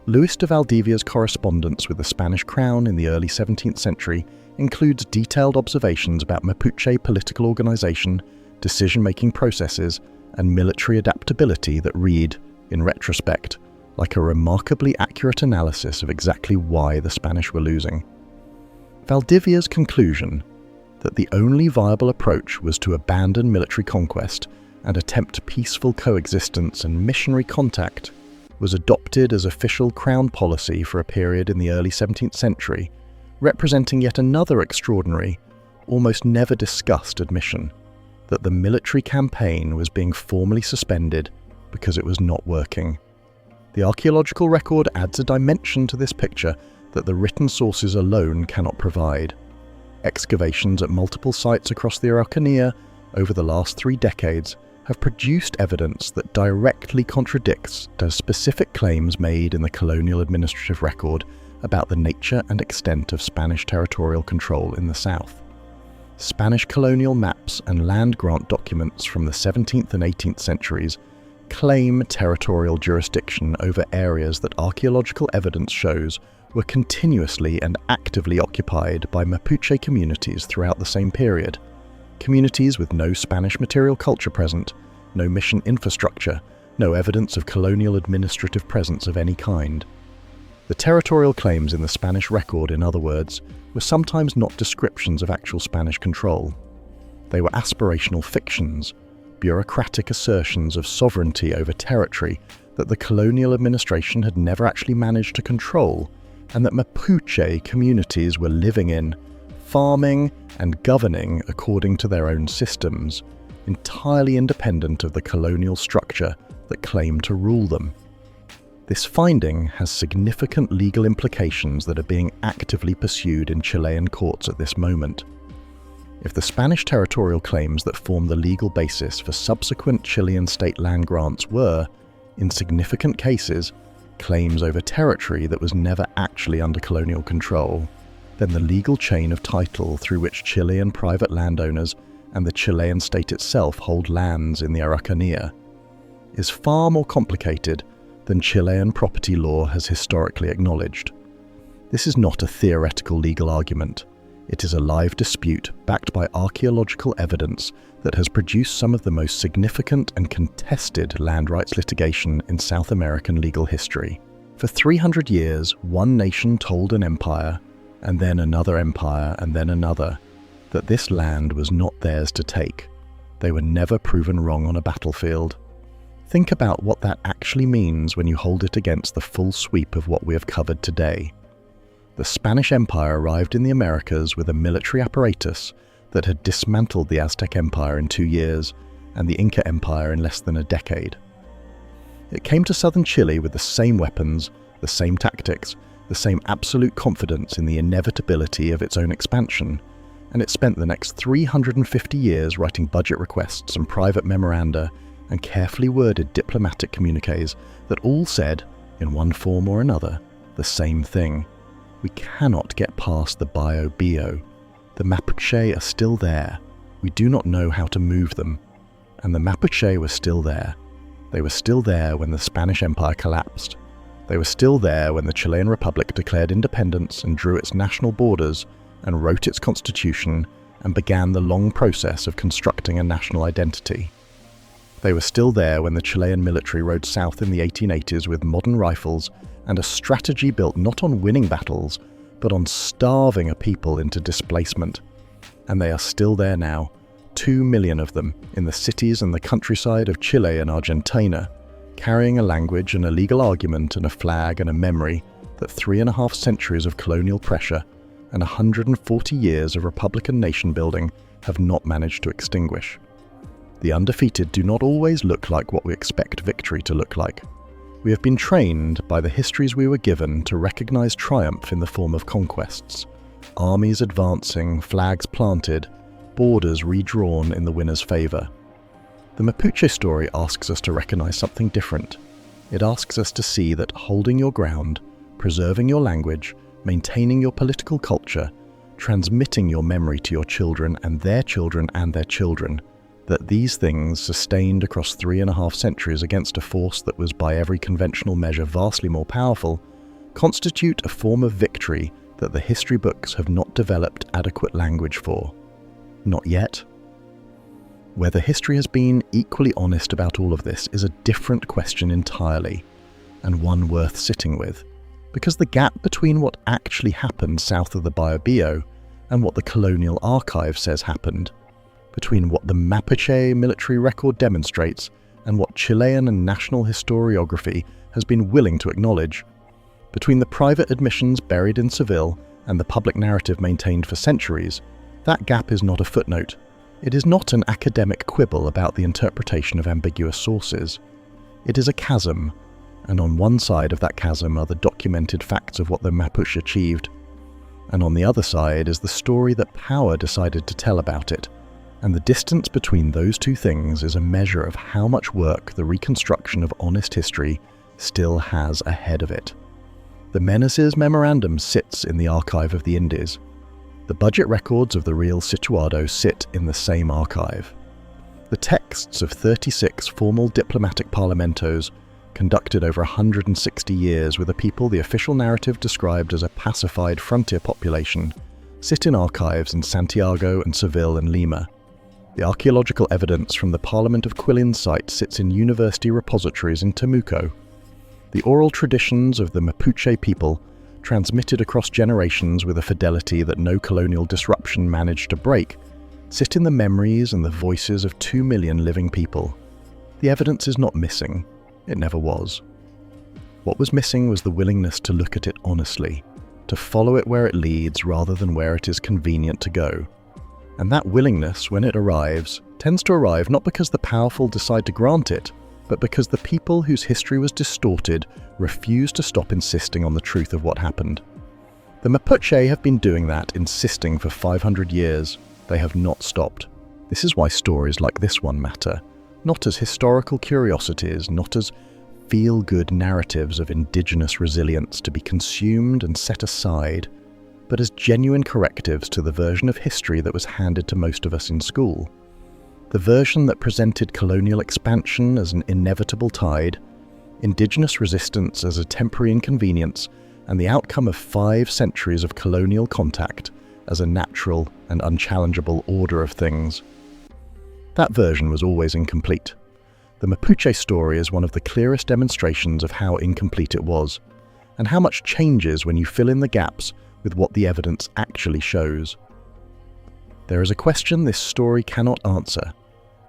Luis de Valdivia's correspondence with the Spanish crown in the early 17th century includes detailed observations about Mapuche political organization, decision-making processes, and military adaptability that read, in retrospect, like a remarkably accurate analysis of exactly why the Spanish were losing. Valdivia's conclusion that the only viable approach was to abandon military conquest and attempt peaceful coexistence and missionary contact was adopted as official crown policy for a period in the early 17th century, representing yet another extraordinary, almost never discussed admission that the military campaign was being formally suspended because it was not working. The archaeological record adds a dimension to this picture that the written sources alone cannot provide. Excavations at multiple sites across the Araucanía over the last 3 decades have produced evidence that directly contradicts the specific claims made in the colonial administrative record about the nature and extent of Spanish territorial control in the south. Spanish colonial maps and land grant documents from the 17th and 18th centuries claim territorial jurisdiction over areas that archaeological evidence shows were continuously and actively occupied by Mapuche communities throughout the same period. Communities with no Spanish material culture present, no mission infrastructure, no evidence of colonial administrative presence of any kind. The territorial claims in the Spanish record, in other words, were sometimes not descriptions of actual Spanish control. They were aspirational fictions, bureaucratic assertions of sovereignty over territory that the colonial administration had never actually managed to control, and that Mapuche communities were living in, farming and governing according to their own systems, entirely independent of the colonial structure that claimed to rule them. This finding has significant legal implications that are being actively pursued in Chilean courts at this moment. If the Spanish territorial claims that form the legal basis for subsequent Chilean state land grants were, in significant cases, claims over territory that was never actually under colonial control, then the legal chain of title through which Chilean private landowners and the Chilean state itself hold lands in the Araucanía is far more complicated than Chilean property law has historically acknowledged. This is not a theoretical legal argument. It is a live dispute backed by archaeological evidence that has produced some of the most significant and contested land rights litigation in South American legal history. For 300 years, one nation told an empire, and then another empire, and then another, that this land was not theirs to take. They were never proven wrong on a battlefield. Think about what that actually means when you hold it against the full sweep of what we have covered today. The Spanish Empire arrived in the Americas with a military apparatus that had dismantled the Aztec Empire in 2 years and the Inca Empire in less than a decade. It came to southern Chile with the same weapons, the same tactics, the same absolute confidence in the inevitability of its own expansion, and it spent the next 350 years writing budget requests and private memoranda and carefully worded diplomatic communiques that all said, in one form or another, the same thing. We cannot get past the Biobío. The Mapuche are still there. We do not know how to move them. And the Mapuche were still there. They were still there when the Spanish Empire collapsed. They were still there when the Chilean Republic declared independence and drew its national borders and wrote its constitution and began the long process of constructing a national identity. They were still there when the Chilean military rode south in the 1880s with modern rifles and a strategy built not on winning battles, but on starving a people into displacement. And they are still there now, 2 million of them, in the cities and the countryside of Chile and Argentina, carrying a language and a legal argument and a flag and a memory that 3.5 centuries of colonial pressure and 140 years of Republican nation building have not managed to extinguish. The undefeated do not always look like what we expect victory to look like. We have been trained by the histories we were given to recognize triumph in the form of conquests, armies advancing, flags planted, borders redrawn in the winner's favor. The Mapuche story asks us to recognize something different. It asks us to see that holding your ground, preserving your language, maintaining your political culture, transmitting your memory to your children and their children and their children, that these things, sustained across 3.5 centuries against a force that was by every conventional measure vastly more powerful, constitute a form of victory that the history books have not developed adequate language for. Not yet. Whether history has been equally honest about all of this is a different question entirely, and one worth sitting with, because the gap between what actually happened south of the Biobío and what the colonial archive says happened, between what the Mapuche military record demonstrates and what Chilean and national historiography has been willing to acknowledge, between the private admissions buried in Seville and the public narrative maintained for centuries, that gap is not a footnote. It is not an academic quibble about the interpretation of ambiguous sources. It is a chasm, and on one side of that chasm are the documented facts of what the Mapuche achieved, and on the other side is the story that power decided to tell about it, and the distance between those two things is a measure of how much work the reconstruction of honest history still has ahead of it. The Meneses Memorandum sits in the archive of the Indies. The budget records of the real Situado sit in the same archive. The texts of 36 formal diplomatic parlamentos conducted over 160 years with a people the official narrative described as a pacified frontier population sit in archives in Santiago and Seville and Lima. The archaeological evidence from the Parliament of Quilín site sits in university repositories in Temuco. The oral traditions of the Mapuche people, transmitted across generations with a fidelity that no colonial disruption managed to break, sit in the memories and the voices of 2 million living people. The evidence is not missing. It never was. What was missing was the willingness to look at it honestly, to follow it where it leads rather than where it is convenient to go. And that willingness, when it arrives, tends to arrive not because the powerful decide to grant it, but because the people whose history was distorted refuse to stop insisting on the truth of what happened. The Mapuche have been doing that, insisting for 500 years. They have not stopped. This is why stories like this one matter, not as historical curiosities, not as feel-good narratives of indigenous resilience to be consumed and set aside, but as genuine correctives to the version of history that was handed to most of us in school. The version that presented colonial expansion as an inevitable tide, indigenous resistance as a temporary inconvenience, and the outcome of 5 centuries of colonial contact as a natural and unchallengeable order of things. That version was always incomplete. The Mapuche story is one of the clearest demonstrations of how incomplete it was, and how much changes when you fill in the gaps with what the evidence actually shows. There is a question this story cannot answer,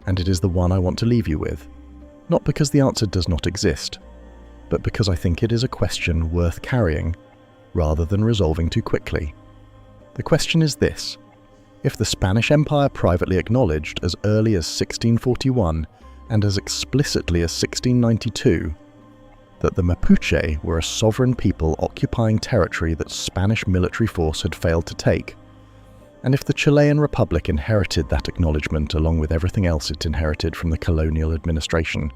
and it is the one I want to leave you with, not because the answer does not exist, but because I think it is a question worth carrying, rather than resolving too quickly. The question is this: If the Spanish Empire privately acknowledged as early as 1641 and as explicitly as 1692 that the Mapuche were a sovereign people occupying territory that Spanish military force had failed to take, and if the Chilean Republic inherited that acknowledgement along with everything else it inherited from the colonial administration,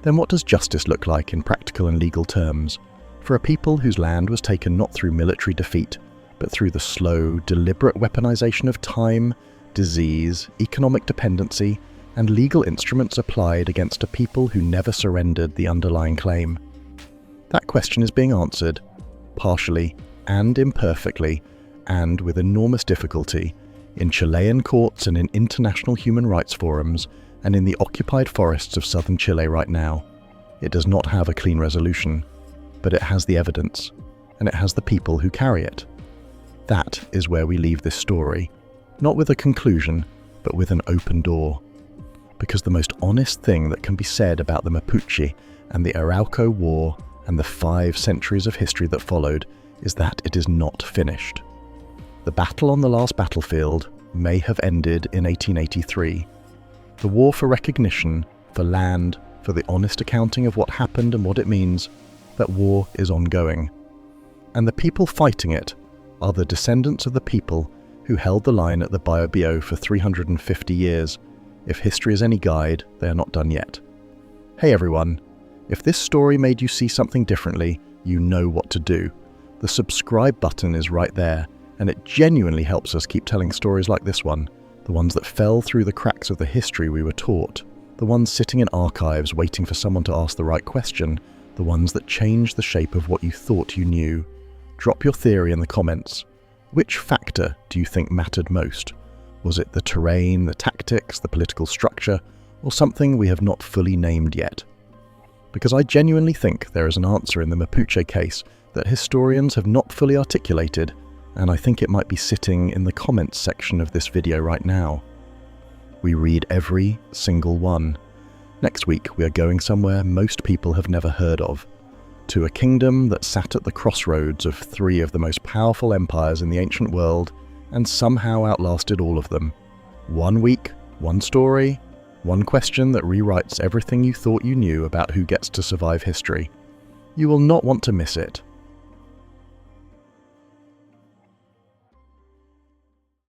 then what does justice look like in practical and legal terms for a people whose land was taken not through military defeat, but through the slow, deliberate weaponization of time, disease, economic dependency, and legal instruments applied against a people who never surrendered the underlying claim? That question is being answered, partially and imperfectly, and with enormous difficulty, in Chilean courts and in international human rights forums, and in the occupied forests of southern Chile right now. It does not have a clean resolution, but it has the evidence, and it has the people who carry it. That is where we leave this story, not with a conclusion, but with an open door. Because the most honest thing that can be said about the Mapuche and the Arauco War and the 5 centuries of history that followed is that it is not finished. The battle on the last battlefield may have ended in 1883. The war for recognition, for land, for the honest accounting of what happened and what it means, that war is ongoing. And the people fighting it are the descendants of the people who held the line at the Biobío for 350 years. If history is any guide, they are not done yet. Hey everyone, if this story made you see something differently, you know what to do. The subscribe button is right there, and it genuinely helps us keep telling stories like this one, the ones that fell through the cracks of the history we were taught, the ones sitting in archives waiting for someone to ask the right question, the ones that changed the shape of what you thought you knew. Drop your theory in the comments. Which factor do you think mattered most? Was it the terrain, the tactics, the political structure, or something we have not fully named yet? Because I genuinely think there is an answer in the Mapuche case that historians have not fully articulated, and I think it might be sitting in the comments section of this video right now. We read every single one. Next week we are going somewhere most people have never heard of, to a kingdom that sat at the crossroads of 3 of the most powerful empires in the ancient world and somehow outlasted all of them. 1 week, 1 story, 1 question that rewrites everything you thought you knew about who gets to survive history. You will not want to miss it.